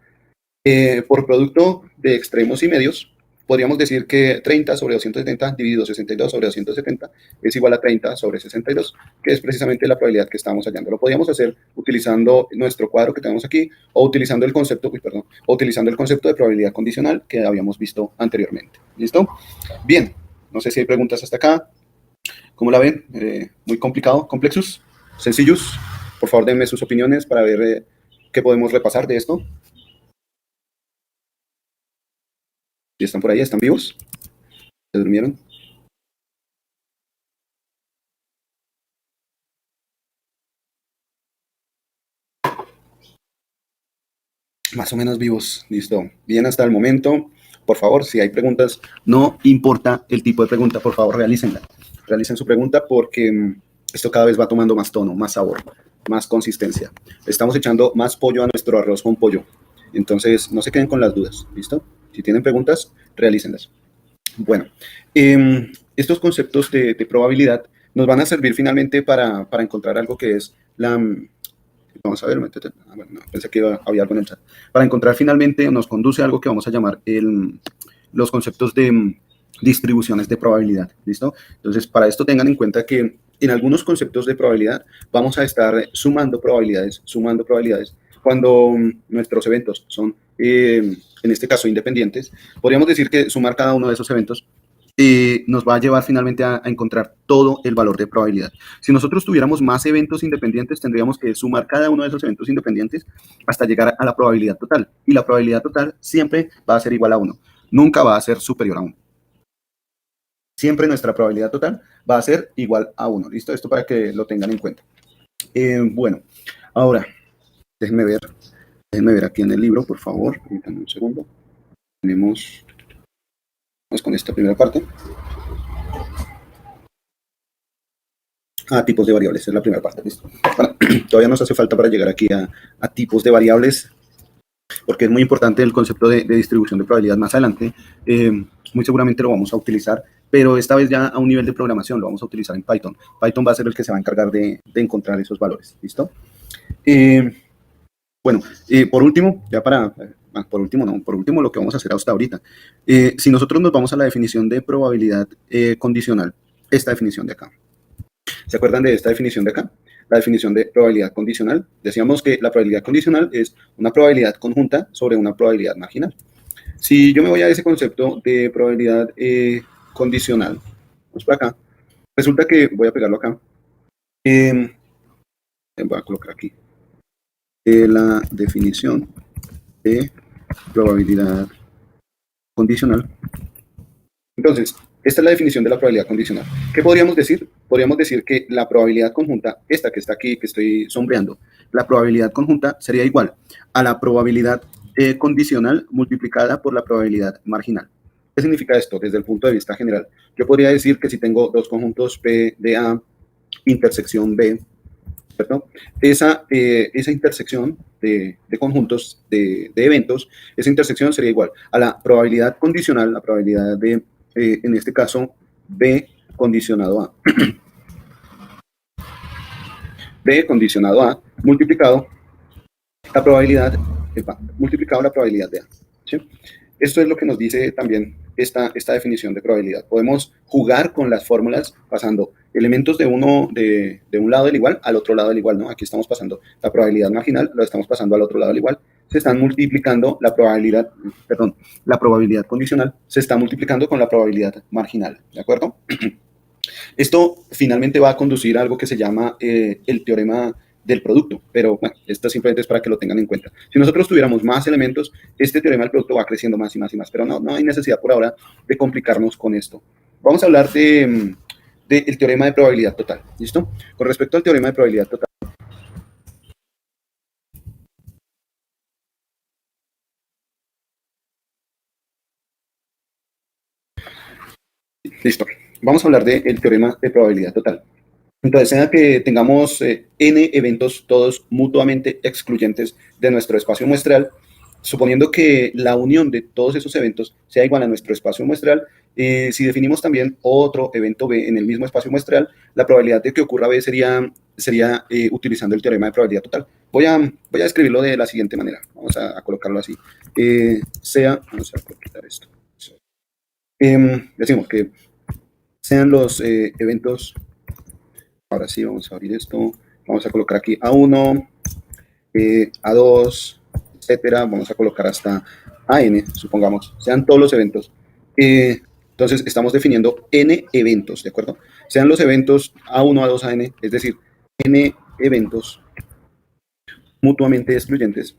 Por producto de extremos y medios, podríamos decir que 30 sobre 270 dividido 62 sobre 270 es igual a 30 sobre 62, que es precisamente la probabilidad que estamos hallando. Lo podríamos hacer utilizando nuestro cuadro que tenemos aquí o utilizando el concepto, de probabilidad condicional que habíamos visto anteriormente. ¿Listo? Bien, no sé si hay preguntas hasta acá. ¿Cómo la ven? ¿Muy complicado? ¿Complexos? ¿Sencillos? Por favor, denme sus opiniones para ver qué podemos repasar de esto. ¿Y están por ahí? ¿Están vivos? ¿Se durmieron? Más o menos vivos. Listo. Bien hasta el momento. Por favor, si hay preguntas, no importa el tipo de pregunta, por favor, realícenla. Realicen su pregunta porque esto cada vez va tomando más tono, más sabor, más consistencia. Estamos echando más pollo a nuestro arroz con pollo. Entonces, no se queden con las dudas. ¿Listo? Si tienen preguntas, realícenlas. Bueno, estos conceptos de probabilidad nos van a servir finalmente para encontrar algo que es la... Vamos a ver, bueno, pensé que había algo en el chat. Para encontrar finalmente nos conduce a algo que vamos a llamar los conceptos de distribuciones de probabilidad. ¿Listo? Entonces, para esto tengan en cuenta que en algunos conceptos de probabilidad vamos a estar sumando probabilidades, cuando nuestros eventos son, en este caso, independientes. Podríamos decir que sumar cada uno de esos eventos nos va a llevar finalmente a encontrar todo el valor de probabilidad. Si nosotros tuviéramos más eventos independientes, tendríamos que sumar cada uno de esos eventos independientes hasta llegar a la probabilidad total. Y la probabilidad total siempre va a ser igual a 1. Nunca va a ser superior a 1. Siempre nuestra probabilidad total va a ser igual a 1. ¿Listo? Esto para que lo tengan en cuenta. Bueno, ahora, déjenme ver aquí en el libro, por favor. Permítanme un segundo. Vamos con esta primera parte. Tipos de variables, es la primera parte. ¿Listo? Bueno, todavía nos hace falta para llegar aquí a tipos de variables, porque es muy importante el concepto de distribución de probabilidad más adelante. Muy seguramente lo vamos a utilizar, pero esta vez ya a un nivel de programación, lo vamos a utilizar en Python. Python va a ser el que se va a encargar de encontrar esos valores. ¿Listo? Bueno, por último, por último lo que vamos a hacer hasta ahorita. Si nosotros nos vamos a la definición de probabilidad condicional, esta definición de acá. ¿Se acuerdan de esta definición de acá? La definición de probabilidad condicional. Decíamos que la probabilidad condicional es una probabilidad conjunta sobre una probabilidad marginal. Si yo me voy a ese concepto de probabilidad condicional, vamos por acá, resulta que voy a pegarlo acá. Voy a colocar aquí la definición de probabilidad condicional. Entonces, esta es la definición de la probabilidad condicional. ¿Qué podríamos decir? Podríamos decir que la probabilidad conjunta, esta que está aquí, que estoy sombreando, la probabilidad conjunta sería igual a la probabilidad condicional multiplicada por la probabilidad marginal. ¿Qué significa esto desde el punto de vista general? Yo podría decir que si tengo dos conjuntos P de A, intersección B, ¿cierto? Esa intersección de conjuntos de eventos, esa intersección sería igual a la probabilidad condicional, la probabilidad de, en este caso, B condicionado A. B condicionado A multiplicado la probabilidad, multiplicado la probabilidad de A. ¿Sí? Esto es lo que nos dice también esta definición de probabilidad. Podemos jugar con las fórmulas pasando elementos de un lado del igual al otro lado del igual, ¿no? Aquí estamos pasando la probabilidad marginal, lo estamos pasando al otro lado del igual. Se están multiplicando la probabilidad, perdón, la probabilidad condicional se está multiplicando con la probabilidad marginal, ¿de acuerdo? Esto finalmente va a conducir a algo que se llama el teorema del producto, pero bueno, esto simplemente es para que lo tengan en cuenta. Si nosotros tuviéramos más elementos, este teorema del producto va creciendo más y más y más, pero no hay necesidad por ahora de complicarnos con esto. Vamos a hablar del teorema de probabilidad total, ¿listo? Con respecto al teorema de probabilidad total, listo. Vamos a hablar del teorema de probabilidad total. Entonces, sea que tengamos n eventos todos mutuamente excluyentes de nuestro espacio muestral, suponiendo que la unión de todos esos eventos sea igual a nuestro espacio muestral, si definimos también otro evento B en el mismo espacio muestral, la probabilidad de que ocurra B sería utilizando el teorema de probabilidad total. Voy a escribirlo de la siguiente manera. Vamos a colocarlo así. Vamos a quitar esto. Decimos que sean los eventos. Ahora sí, vamos a abrir esto. Vamos a colocar aquí A1, A2, etcétera. Vamos a colocar hasta AN, supongamos. Sean todos los eventos. Entonces, estamos definiendo N eventos, ¿de acuerdo? Sean los eventos A1, A2, AN, es decir, N eventos mutuamente excluyentes.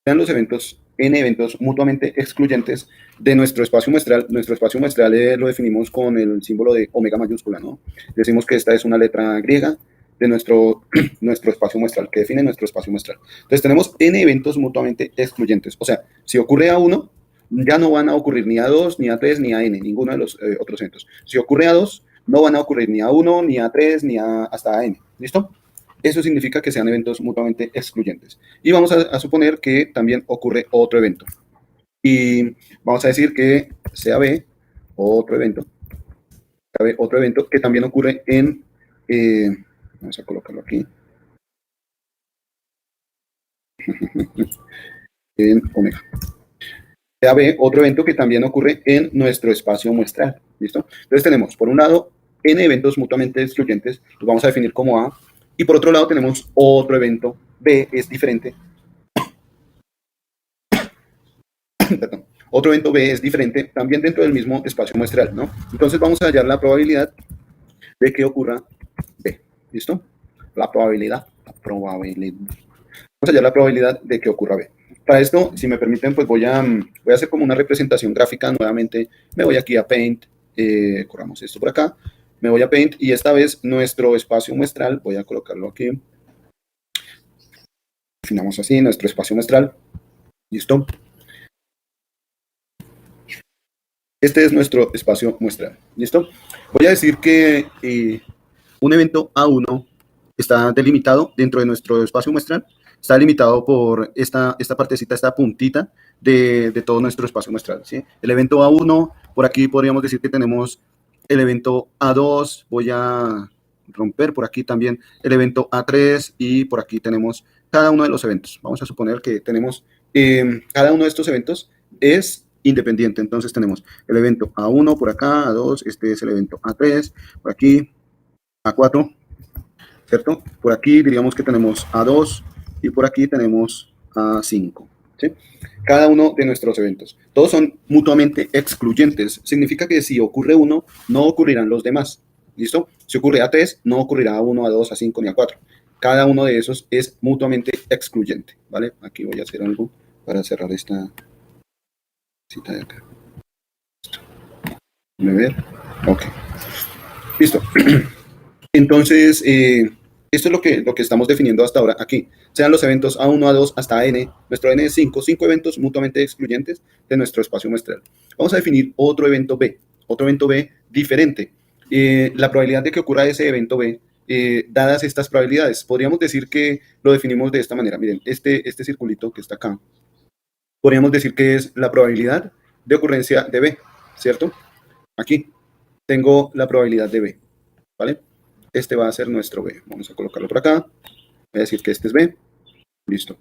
Sean los eventos N eventos mutuamente excluyentes de nuestro espacio muestral. Nuestro espacio muestral lo definimos con el símbolo de omega mayúscula, ¿no? Decimos que esta es una letra griega de nuestro espacio muestral, que define nuestro espacio muestral. Entonces tenemos N eventos mutuamente excluyentes. O sea, si ocurre A1, ya no van a ocurrir ni A2, ni A3, ni AN, ninguno de los otros eventos. Si ocurre A2, no van a ocurrir ni A1, ni A3, ni hasta AN. ¿Listo? Eso significa que sean eventos mutuamente excluyentes. Y vamos a suponer que también ocurre otro evento. Y vamos a decir que sea B, otro evento que también ocurre en, vamos a colocarlo aquí, en omega. Sea B, otro evento que también ocurre en nuestro espacio muestral. ¿Listo? Entonces tenemos, por un lado, N eventos mutuamente excluyentes, los vamos a definir como A, y por otro lado tenemos otro evento, B es diferente. Perdón. Otro evento B es diferente también dentro del mismo espacio muestral, ¿no? Entonces vamos a hallar la probabilidad de que ocurra B. ¿Listo? La probabilidad. Vamos a hallar la probabilidad de que ocurra B. Para esto, si me permiten, pues voy a hacer como una representación gráfica nuevamente. Me voy aquí a Paint, corramos esto por acá. Me voy a Paint y esta vez nuestro espacio muestral, voy a colocarlo aquí. Definamos así nuestro espacio muestral. ¿Listo? Este es nuestro espacio muestral. ¿Listo? Voy a decir que un evento A1 está delimitado dentro de nuestro espacio muestral. Está delimitado por esta partecita, esta puntita de todo nuestro espacio muestral, ¿sí? El evento A1, por aquí podríamos decir que tenemos el evento A2, voy a romper por aquí también el evento A3 y por aquí tenemos cada uno de los eventos. Vamos a suponer que tenemos cada uno de estos eventos es independiente. Entonces tenemos el evento A1 por acá, A2, este es el evento A3, por aquí A4, ¿cierto? Por aquí diríamos que tenemos A2 y por aquí tenemos A5, ¿sí? Cada uno de nuestros eventos. Todos son mutuamente excluyentes. Significa que si ocurre uno, no ocurrirán los demás. ¿Listo? Si ocurre A3, no ocurrirá A1, A2, A5 ni A4. Cada uno de esos es mutuamente excluyente, ¿vale? Aquí voy a hacer algo para cerrar esta cita de acá. Déjame ver. Ok. Listo. Entonces, esto es lo que estamos definiendo hasta ahora aquí. Sean los eventos A1, A2 hasta N. Nuestro N es 5 eventos mutuamente excluyentes de nuestro espacio muestral. Vamos a definir otro evento B diferente. la probabilidad de que ocurra ese evento B, dadas estas probabilidades, podríamos decir que lo definimos de esta manera. Miren, este circulito que está acá, podríamos decir que es la probabilidad de ocurrencia de B, ¿cierto? Aquí tengo la probabilidad de B, ¿vale? Este va a ser nuestro B. Vamos a colocarlo por acá. Voy a decir que este es B. Listo.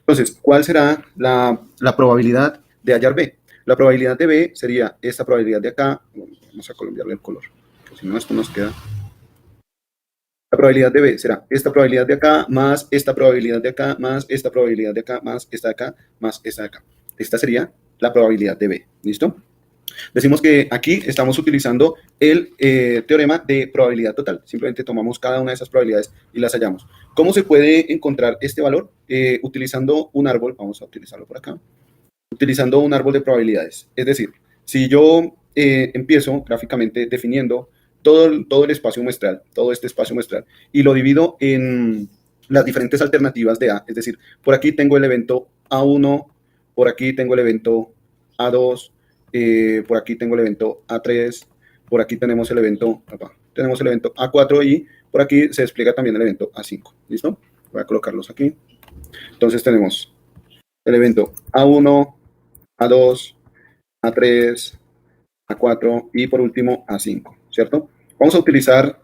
Entonces, ¿cuál será la probabilidad de hallar B? La probabilidad de B sería esta probabilidad de acá. Vamos a colombiarle el color, porque si no esto nos queda. La probabilidad de B será esta probabilidad de acá, más esta probabilidad de acá, más esta probabilidad de acá, más esta de acá, más esta de acá. Esta sería la probabilidad de B. ¿Listo? Decimos que aquí estamos utilizando el teorema de probabilidad total. Simplemente tomamos cada una de esas probabilidades y las hallamos. ¿Cómo se puede encontrar este valor? Utilizando un árbol. Vamos a utilizarlo por acá. Utilizando un árbol de probabilidades. Es decir, si yo empiezo gráficamente definiendo todo el espacio muestral, todo este espacio muestral, y lo divido en las diferentes alternativas de A, es decir, por aquí tengo el evento A1, por aquí tengo el evento A2, por aquí tengo el evento A3, por aquí tenemos el evento A4 y por aquí se despliega también el evento A5. ¿Listo? Voy a colocarlos aquí. Entonces tenemos el evento A1, A2, A3, A4 y por último A5, ¿cierto? Vamos a utilizar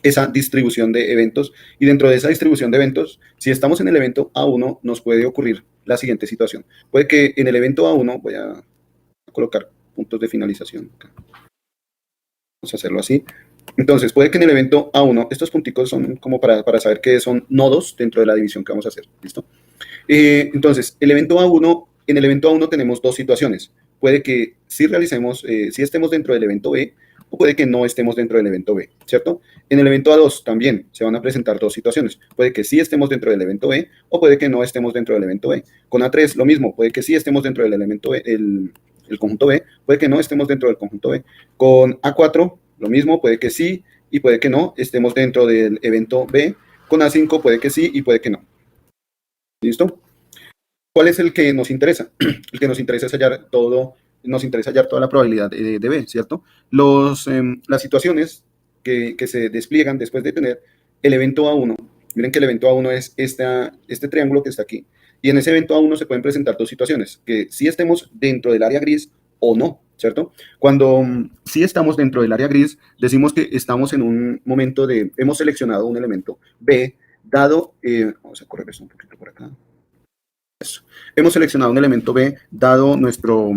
esa distribución de eventos y dentro de esa distribución de eventos, si estamos en el evento A1, nos puede ocurrir la siguiente situación. Puede que en el evento A1, voy a colocar puntos de finalización acá. Vamos a hacerlo así. Entonces, puede que en el evento A1, estos punticos son como para saber que son nodos dentro de la división que vamos a hacer, ¿listo? Entonces, en el evento A1 tenemos dos situaciones. Puede que sí estemos dentro del evento B, o puede que no estemos dentro del evento B, ¿cierto? En el evento A2 también se van a presentar dos situaciones. Puede que sí estemos dentro del evento B, o puede que no estemos dentro del evento B. Con A3 lo mismo, puede que sí estemos dentro del elemento B, el conjunto B, puede que no estemos dentro del conjunto B. Con A4 lo mismo, puede que sí y puede que no estemos dentro del evento B. Con A5 puede que sí y puede que no. ¿Listo? ¿Cuál es el que nos interesa? El que nos interesa es hallar toda la probabilidad de B, ¿cierto? Las situaciones que se despliegan después de tener el evento A1. Miren que el evento A1 es este triángulo que está aquí. Y en ese evento A1 se pueden presentar dos situaciones, que sí estemos dentro del área gris o no, ¿cierto? Cuando sí estamos dentro del área gris, decimos que estamos en un momento hemos seleccionado un elemento B, dado, vamos a correr esto un poquito por acá. Eso. Hemos seleccionado un elemento B, dado nuestro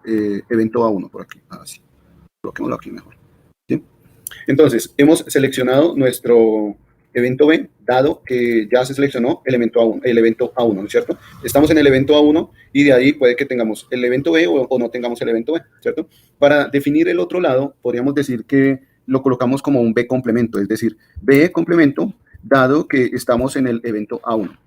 evento A1 por aquí. Así. Coloquémoslo aquí mejor. ¿Sí? Entonces, hemos seleccionado nuestro evento B, dado que ya se seleccionó el evento A1, ¿no es cierto? Estamos en el evento A1 y de ahí puede que tengamos el evento B o no tengamos el evento B, ¿cierto? Para definir el otro lado, podríamos decir que lo colocamos como un B complemento, es decir, B complemento, dado que estamos en el evento A1.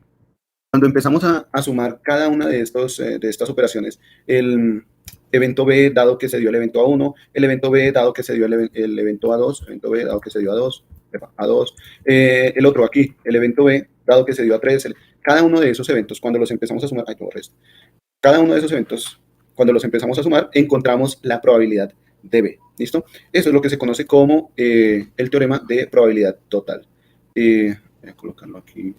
Cuando empezamos a sumar cada una de estas operaciones, el evento B dado que se dio el evento A1, el evento B dado que se dio el evento A2, el evento B dado que se dio A2, el otro aquí, el evento B dado que se dio A3, cada uno de esos eventos, cuando los empezamos a sumar, cada uno de esos eventos, cuando los empezamos a sumar, encontramos la probabilidad de B, ¿listo? Eso es lo que se conoce como el teorema de probabilidad total. Voy a colocarlo aquí.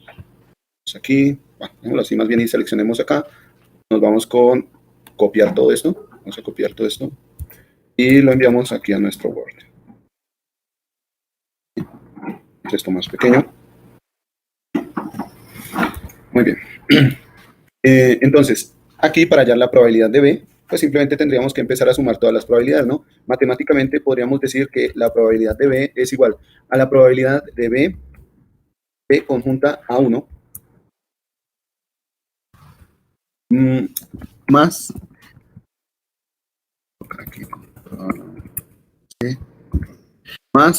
Bueno, así más bien y seleccionemos acá, nos vamos con copiar todo esto, vamos a copiar todo esto y lo enviamos aquí a nuestro Word. Esto más pequeño. Muy bien. Entonces, aquí para hallar la probabilidad de B, pues simplemente tendríamos que empezar a sumar todas las probabilidades, ¿no? Matemáticamente podríamos decir que la probabilidad de B es igual a la probabilidad de B conjunta A1, más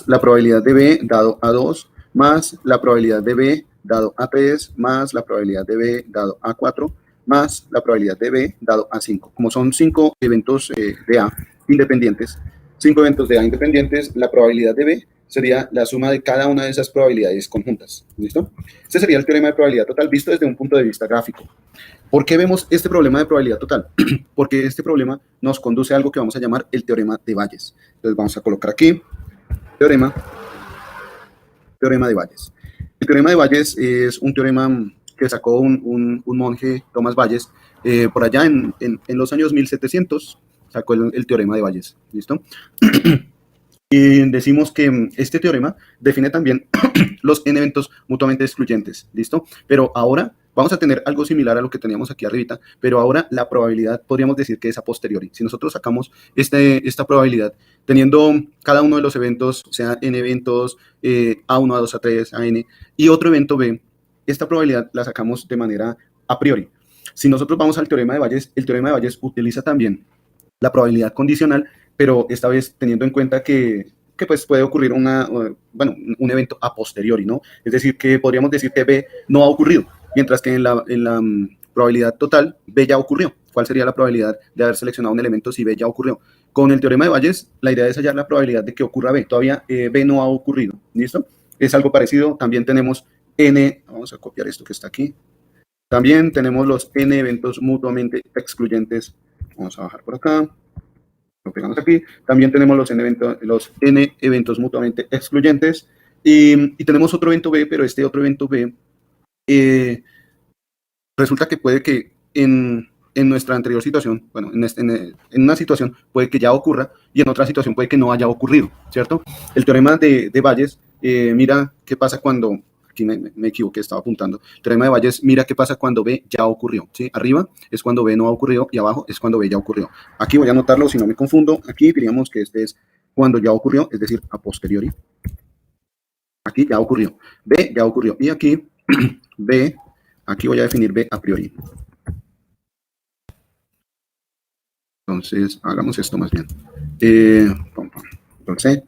la probabilidad de B dado A2, más la probabilidad de B dado A3, más la probabilidad de B dado A4, más la probabilidad de B dado A5. Como son 5 eventos de A independientes, 5 eventos de A independientes, la probabilidad de B sería la suma de cada una de esas probabilidades conjuntas. ¿Listo? Este sería el teorema de probabilidad total visto desde un punto de vista gráfico. ¿Por qué vemos este problema de probabilidad total? Porque este problema nos conduce a algo que vamos a llamar el teorema de Bayes. Entonces vamos a colocar aquí teorema de Bayes. El teorema de Bayes es un teorema que sacó un monje, Tomás Bayes, por allá en los años 1700, sacó el teorema de Bayes. ¿Listo? Y decimos que este teorema define también los n eventos mutuamente excluyentes, ¿listo? Pero ahora vamos a tener algo similar a lo que teníamos aquí arribita, pero ahora la probabilidad podríamos decir que es a posteriori. Si nosotros sacamos esta probabilidad teniendo cada uno de los eventos, o sea, n eventos, A1, A2, A3, AN, y otro evento B, esta probabilidad la sacamos de manera a priori. Si nosotros vamos al teorema de Bayes, el teorema de Bayes utiliza también la probabilidad condicional, pero esta vez teniendo en cuenta que pues puede ocurrir un evento a posteriori, ¿no? Es decir, que podríamos decir que B no ha ocurrido, mientras que en la probabilidad total B ya ocurrió. ¿Cuál sería la probabilidad de haber seleccionado un elemento si B ya ocurrió? Con el teorema de Bayes, la idea es hallar la probabilidad de que ocurra B. Todavía B no ha ocurrido, ¿listo? Es algo parecido. También tenemos N, vamos a copiar esto que está aquí. También tenemos los N eventos mutuamente excluyentes. Vamos a bajar por acá. Lo pegamos aquí. También tenemos los N eventos mutuamente excluyentes. Y tenemos otro evento B, pero este otro evento B resulta que puede que en nuestra anterior situación, bueno, en una situación puede que ya ocurra y en otra situación puede que no haya ocurrido, ¿cierto? El teorema de Bayes, mira qué pasa cuando, aquí me equivoqué, estaba apuntando, el teorema de Bayes, mira qué pasa cuando B ya ocurrió, ¿sí? Arriba es cuando B no ha ocurrido y abajo es cuando B ya ocurrió. Aquí voy a anotarlo si no me confundo, aquí diríamos que este es cuando ya ocurrió, es decir, a posteriori. Aquí ya ocurrió, B ya ocurrió y aquí B, aquí voy a definir B a priori. Entonces, hagamos esto más bien. Control C,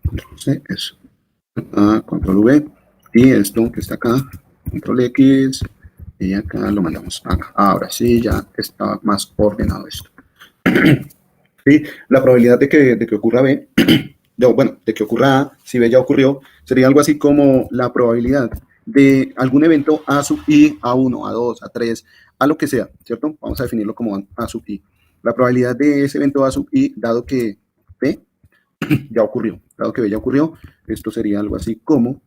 Control C, eso. Control V, y esto que está acá, Control X, y acá lo mandamos acá. Ahora sí, ya está más ordenado esto. Sí, la probabilidad de que ocurra B, de que ocurra A, si B ya ocurrió, sería algo así como la probabilidad de algún evento A sub I, A1, A2, A3, a lo que sea, ¿cierto? Vamos a definirlo como A sub I. La probabilidad de ese evento A sub I, dado que B ya ocurrió, esto sería algo así como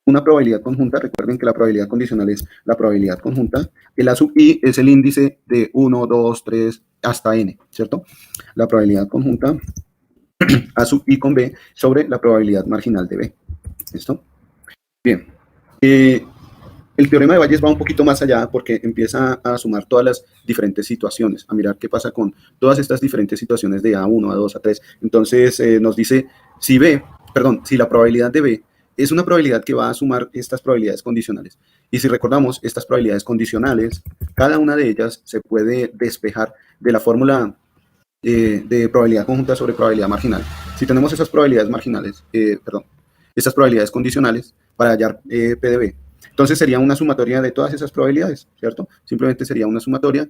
una probabilidad conjunta. Recuerden que la probabilidad condicional es la probabilidad conjunta. El A sub I es el índice de 1, 2, 3, hasta N, ¿cierto? La probabilidad conjunta A sub I con B sobre la probabilidad marginal de B. ¿Listo? Bien. El teorema de Bayes va un poquito más allá porque empieza a sumar todas las diferentes situaciones, a mirar qué pasa con todas estas diferentes situaciones de A1, A2, A3. Entonces nos dice si la probabilidad de B es una probabilidad que va a sumar estas probabilidades condicionales. Y si recordamos, estas probabilidades condicionales, cada una de ellas se puede despejar de la fórmula de probabilidad conjunta sobre probabilidad marginal. Si tenemos esas probabilidades marginales, estas probabilidades condicionales para hallar P de B, entonces sería una sumatoria de todas esas probabilidades, ¿cierto? Simplemente sería una sumatoria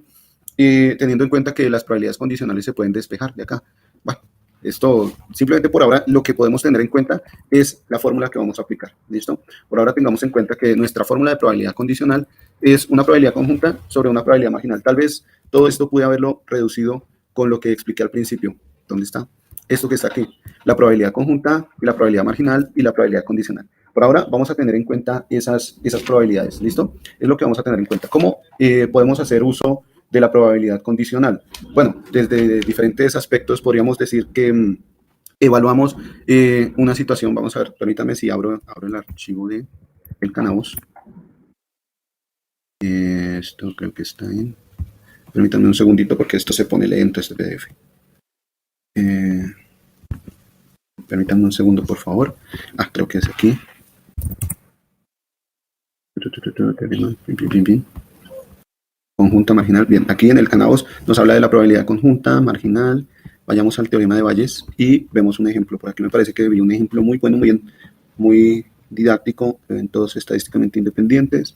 teniendo en cuenta que las probabilidades condicionales se pueden despejar de acá. Bueno, esto simplemente por ahora lo que podemos tener en cuenta es la fórmula que vamos a aplicar, ¿listo? Por ahora tengamos en cuenta que nuestra fórmula de probabilidad condicional es una probabilidad conjunta sobre una probabilidad marginal. Tal vez todo esto pude haberlo reducido con lo que expliqué al principio. ¿Dónde está? Esto que está aquí, la probabilidad conjunta y la probabilidad marginal y la probabilidad condicional. Por ahora vamos a tener en cuenta esas probabilidades, ¿listo? Es lo que vamos a tener en cuenta. ¿Cómo podemos hacer uso de la probabilidad condicional? Bueno, desde diferentes aspectos podríamos decir que evaluamos una situación. Vamos a ver, permítame si abro el archivo del Canvas. Esto creo que está en... Permítanme un segundito porque esto se pone lento, este PDF. Permítanme un segundo, por favor. Creo que es aquí. Conjunta marginal. Bien, aquí en el Canvas nos habla de la probabilidad conjunta marginal. Vayamos al teorema de Bayes y vemos un ejemplo. Por aquí me parece que vi un ejemplo muy bueno, muy didáctico. Eventos estadísticamente independientes.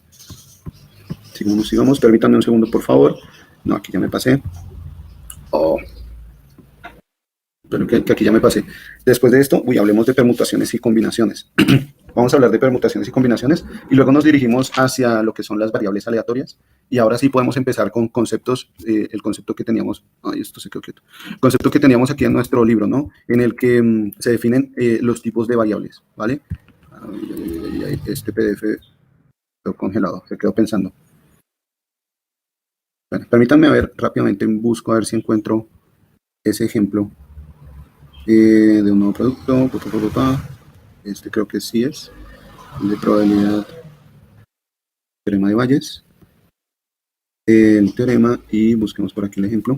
Sigamos. Permítanme un segundo, por favor. No, aquí ya me pasé. pero que aquí ya me pasé. Después de esto, hablemos de permutaciones y combinaciones. Vamos a hablar de permutaciones y combinaciones y luego nos dirigimos hacia lo que son las variables aleatorias. Y ahora sí podemos empezar con conceptos, el concepto que teníamos, esto se quedó quieto, el concepto que teníamos aquí en nuestro libro, ¿no? En el que se definen los tipos de variables, ¿vale? Este PDF quedó congelado, se quedó pensando. Bueno, permítanme ver rápidamente, busco a ver si encuentro ese ejemplo de un nuevo producto. Este creo que sí es el de probabilidad, teorema de Bayes, el teorema, y busquemos por aquí el ejemplo.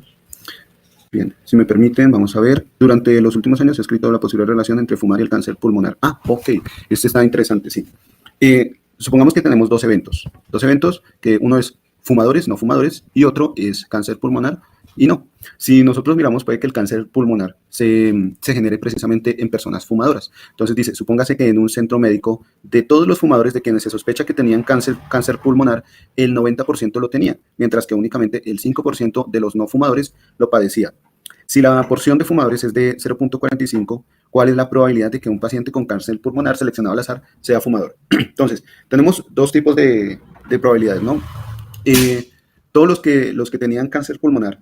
Bien, si me permiten, vamos a ver. Durante los últimos años se ha escrito la posible relación entre fumar y el cáncer pulmonar. Ok, este está interesante, sí. Supongamos que tenemos dos eventos, que uno es fumadores, no fumadores, y otro es cáncer pulmonar y no. Si nosotros miramos, puede que el cáncer pulmonar se genere precisamente en personas fumadoras. Entonces dice, supóngase que en un centro médico, de todos los fumadores de quienes se sospecha que tenían cáncer pulmonar, el 90% lo tenía, mientras que únicamente el 5% de los no fumadores lo padecía. Si la porción de fumadores es de 0.45, ¿cuál es la probabilidad de que un paciente con cáncer pulmonar seleccionado al azar sea fumador? Entonces, tenemos dos tipos de probabilidades, ¿no? Todos los que tenían cáncer pulmonar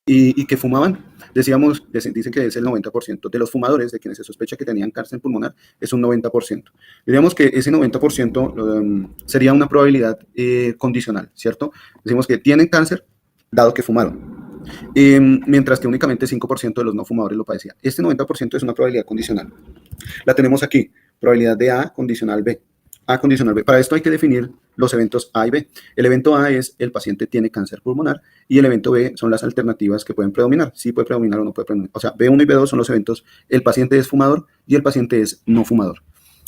y que fumaban, dicen que es el 90%. De los fumadores, de quienes se sospecha que tenían cáncer pulmonar, es un 90%. Diríamos que ese 90% sería una probabilidad condicional, ¿cierto? Decimos que tienen cáncer, dado que fumaron. Mientras que únicamente 5% de los no fumadores lo padecía. Este 90% es una probabilidad condicional. La tenemos aquí, probabilidad de A condicional B. A condicional B. Para esto hay que definir los eventos A y B. El evento A es el paciente tiene cáncer pulmonar y el evento B son las alternativas que pueden predominar. Sí puede predominar o no puede predominar. O sea, B1 y B2 son los eventos, el paciente es fumador y el paciente es no fumador.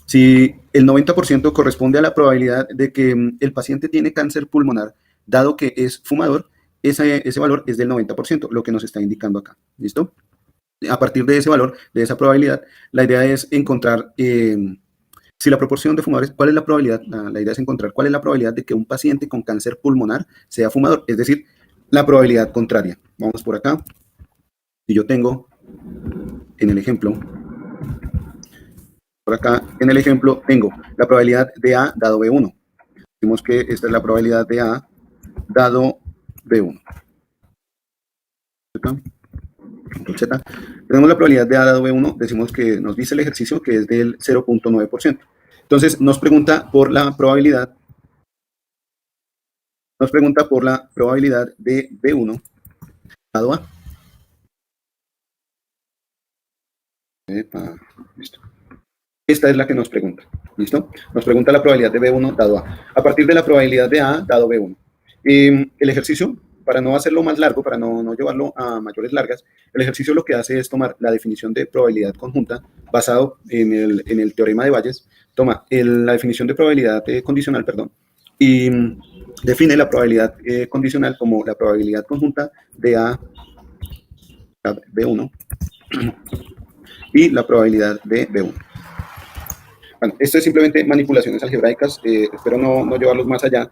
Si el 90% corresponde a la probabilidad de que el paciente tiene cáncer pulmonar, dado que es fumador, ese valor es del 90%, lo que nos está indicando acá. ¿Listo? A partir de ese valor, de esa probabilidad, la idea es encontrar si la proporción de fumadores, ¿cuál es la probabilidad? La idea es encontrar cuál es la probabilidad de que un paciente con cáncer pulmonar sea fumador, es decir, la probabilidad contraria. Vamos por acá. Y yo tengo en el ejemplo, por acá en el ejemplo, tengo la probabilidad de A dado B1. Decimos que esta es la probabilidad de A dado B1. Z. Tenemos la probabilidad de A dado B1, decimos que nos dice el ejercicio que es del 0.9%. Entonces nos pregunta por la probabilidad, de B1 dado A. Listo. Esta es la que nos pregunta, ¿listo? Nos pregunta la probabilidad de B1 dado A. A partir de la probabilidad de A dado B1. El ejercicio, para no hacerlo más largo, para no llevarlo a mayores largas, el ejercicio lo que hace es tomar la definición de probabilidad conjunta basado en el teorema de Bayes, toma la definición de probabilidad condicional, y define la probabilidad condicional como la probabilidad conjunta de A B1 y la probabilidad de B1. Bueno, esto es simplemente manipulaciones algebraicas, espero no llevarlos más allá.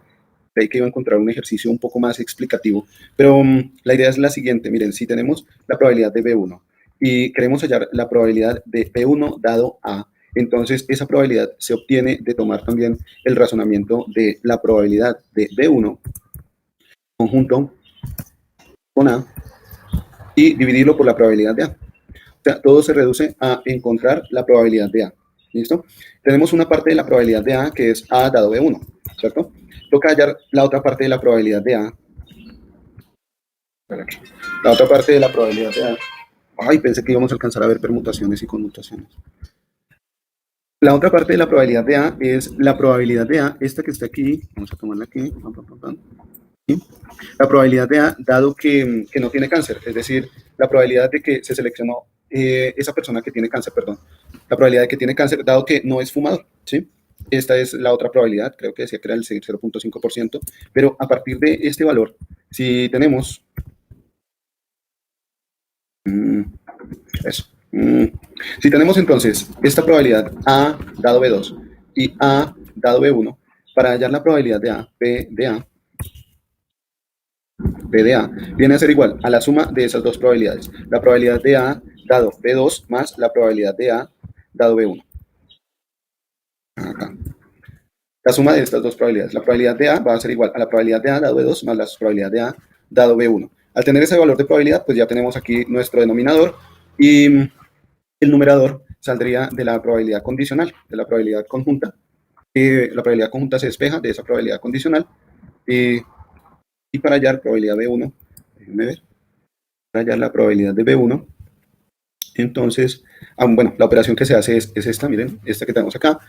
Creí que iba a encontrar un ejercicio un poco más explicativo, pero la idea es la siguiente. Miren, si tenemos la probabilidad de B1 y queremos hallar la probabilidad de B1 dado A, entonces esa probabilidad se obtiene de tomar también el razonamiento de la probabilidad de B1 conjunto con A y dividirlo por la probabilidad de A. O sea, todo se reduce a encontrar la probabilidad de A. ¿Listo? Tenemos una parte de la probabilidad de A que es A dado B1, ¿cierto? Toca hallar la otra parte de la probabilidad de A. La otra parte de la probabilidad de A. Ay, pensé que íbamos a alcanzar a ver permutaciones y conmutaciones. La otra parte de la probabilidad de A es la probabilidad de A, esta que está aquí, vamos a tomarla aquí, la probabilidad de A dado que no tiene cáncer, es decir, la probabilidad de que se seleccionó esa persona que tiene cáncer, la probabilidad de que tiene cáncer dado que no es fumador, ¿sí? Esta es la otra probabilidad, creo que decía que era el 0.5%, pero a partir de este valor, si tenemos si tenemos entonces esta probabilidad A dado B2 y A dado B1, para hallar la probabilidad de A, B de A, B de A, viene a ser igual a la suma de esas dos probabilidades. La probabilidad de A dado B2 más la probabilidad de A dado B1. Acá. La suma de estas dos probabilidades. La probabilidad de A va a ser igual a la probabilidad de A dado B2 más la probabilidad de A dado B1. Al tener ese valor de probabilidad, pues ya tenemos aquí nuestro denominador y el numerador saldría de la probabilidad condicional, de la probabilidad conjunta. La probabilidad conjunta se despeja de esa probabilidad condicional y para hallar probabilidad B1, déjenme ver, para hallar la probabilidad de B1, entonces, bueno, la operación que se hace es esta, miren, esta que tenemos acá.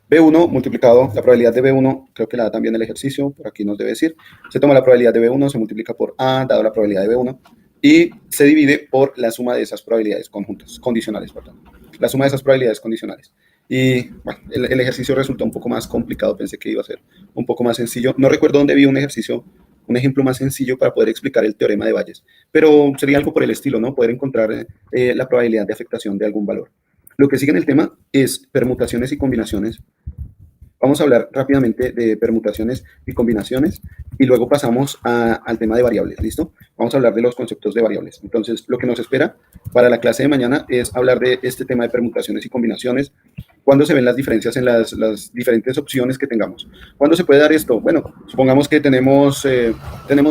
B1 multiplicado, la probabilidad de B1, creo que la da también el ejercicio, por aquí nos debe decir, se toma la probabilidad de B1, se multiplica por A, dado la probabilidad de B1, y se divide por la suma de esas probabilidades conjuntas, condicionales, perdón, la suma de esas probabilidades condicionales. Y bueno, el ejercicio resultó un poco más complicado, pensé que iba a ser un poco más sencillo. No recuerdo dónde vi un ejercicio, un ejemplo más sencillo para poder explicar el teorema de Bayes, pero sería algo por el estilo, ¿no? Poder encontrar la probabilidad de afectación de algún valor. Lo que sigue en el tema es permutaciones y combinaciones. Vamos a hablar rápidamente de permutaciones y combinaciones y luego pasamos al tema de variables, ¿listo? Vamos a hablar de los conceptos de variables. Entonces, lo que nos espera para la clase de mañana es hablar de este tema de permutaciones y combinaciones. ¿Cuándo se ven las diferencias en las diferentes opciones que tengamos? ¿Cuándo se puede dar esto? Bueno, supongamos que tenemos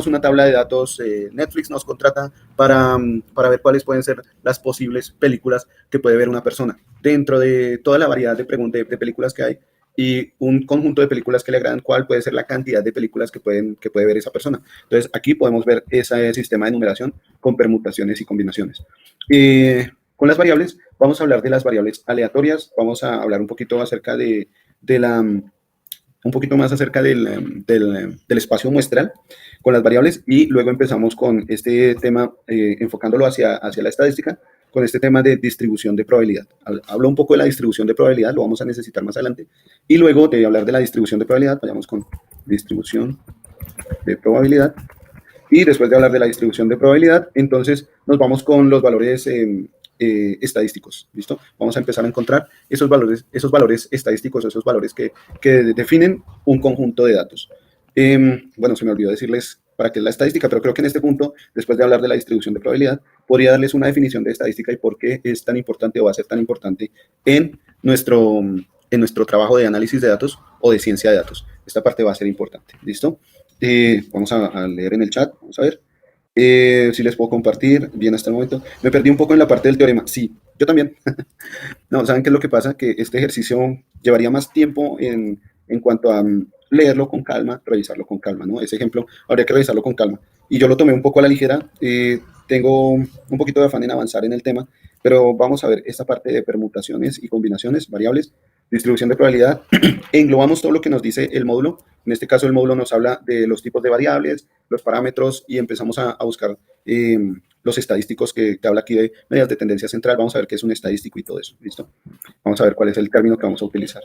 una tabla de datos, Netflix nos contrata para ver cuáles pueden ser las posibles películas que puede ver una persona. Dentro de toda la variedad de películas que hay, y un conjunto de películas que le agradan, cuál puede ser la cantidad de películas que puede ver esa persona. Entonces, aquí podemos ver ese sistema de numeración con permutaciones y combinaciones. Con las variables, vamos a hablar de las variables aleatorias, vamos a hablar un poquito acerca un poquito más acerca del espacio muestral con las variables y luego empezamos con este tema enfocándolo hacia la estadística, con este tema de distribución de probabilidad. Hablo un poco de la distribución de probabilidad, lo vamos a necesitar más adelante. Y luego de hablar de la distribución de probabilidad, vayamos con distribución de probabilidad. Y después de hablar de la distribución de probabilidad, entonces nos vamos con los valores estadísticos, ¿listo? Vamos a empezar a encontrar esos valores estadísticos, esos valores que definen un conjunto de datos. Bueno, se me olvidó decirles para qué es la estadística, pero creo que en este punto, después de hablar de la distribución de probabilidad, podría darles una definición de estadística y por qué es tan importante o va a ser tan importante en nuestro trabajo de análisis de datos o de ciencia de datos. Esta parte va a ser importante, ¿listo? Vamos a leer en el chat, vamos a ver. Si les puedo compartir, bien hasta el momento. Me perdí un poco en la parte del teorema. Sí, yo también. No, ¿saben qué es lo que pasa? Que este ejercicio llevaría más tiempo en cuanto a leerlo con calma, revisarlo con calma, ¿no? Ese ejemplo habría que revisarlo con calma. Y yo lo tomé un poco a la ligera. Tengo un poquito de afán en avanzar en el tema, pero vamos a ver esta parte de permutaciones y combinaciones, variables, distribución de probabilidad. Englobamos todo lo que nos dice el módulo. En este caso, el módulo nos habla de los tipos de variables, los parámetros y empezamos a buscar los estadísticos que habla aquí de medidas de tendencia central. Vamos a ver qué es un estadístico y todo eso, ¿listo? Vamos a ver cuál es el término que vamos a utilizar.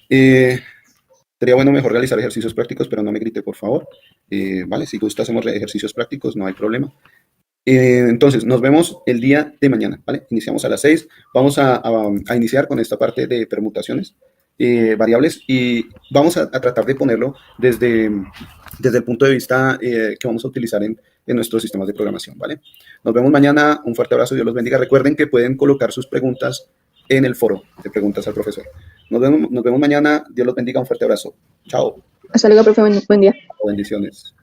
Sería bueno mejor realizar ejercicios prácticos, pero no me grite, por favor. Vale, si gusta hacemos ejercicios prácticos, no hay problema. Entonces, nos vemos el día de mañana, ¿vale? Iniciamos a las 6. Vamos a iniciar con esta parte de permutaciones, variables, y vamos a tratar de ponerlo desde el punto de vista que vamos a utilizar en nuestros sistemas de programación, ¿vale? Nos vemos mañana. Un fuerte abrazo. Dios los bendiga. Recuerden que pueden colocar sus preguntas en el foro de preguntas al profesor. Nos vemos mañana. Dios los bendiga. Un fuerte abrazo. Chao. Hasta luego, profe. Buen día. Bendiciones.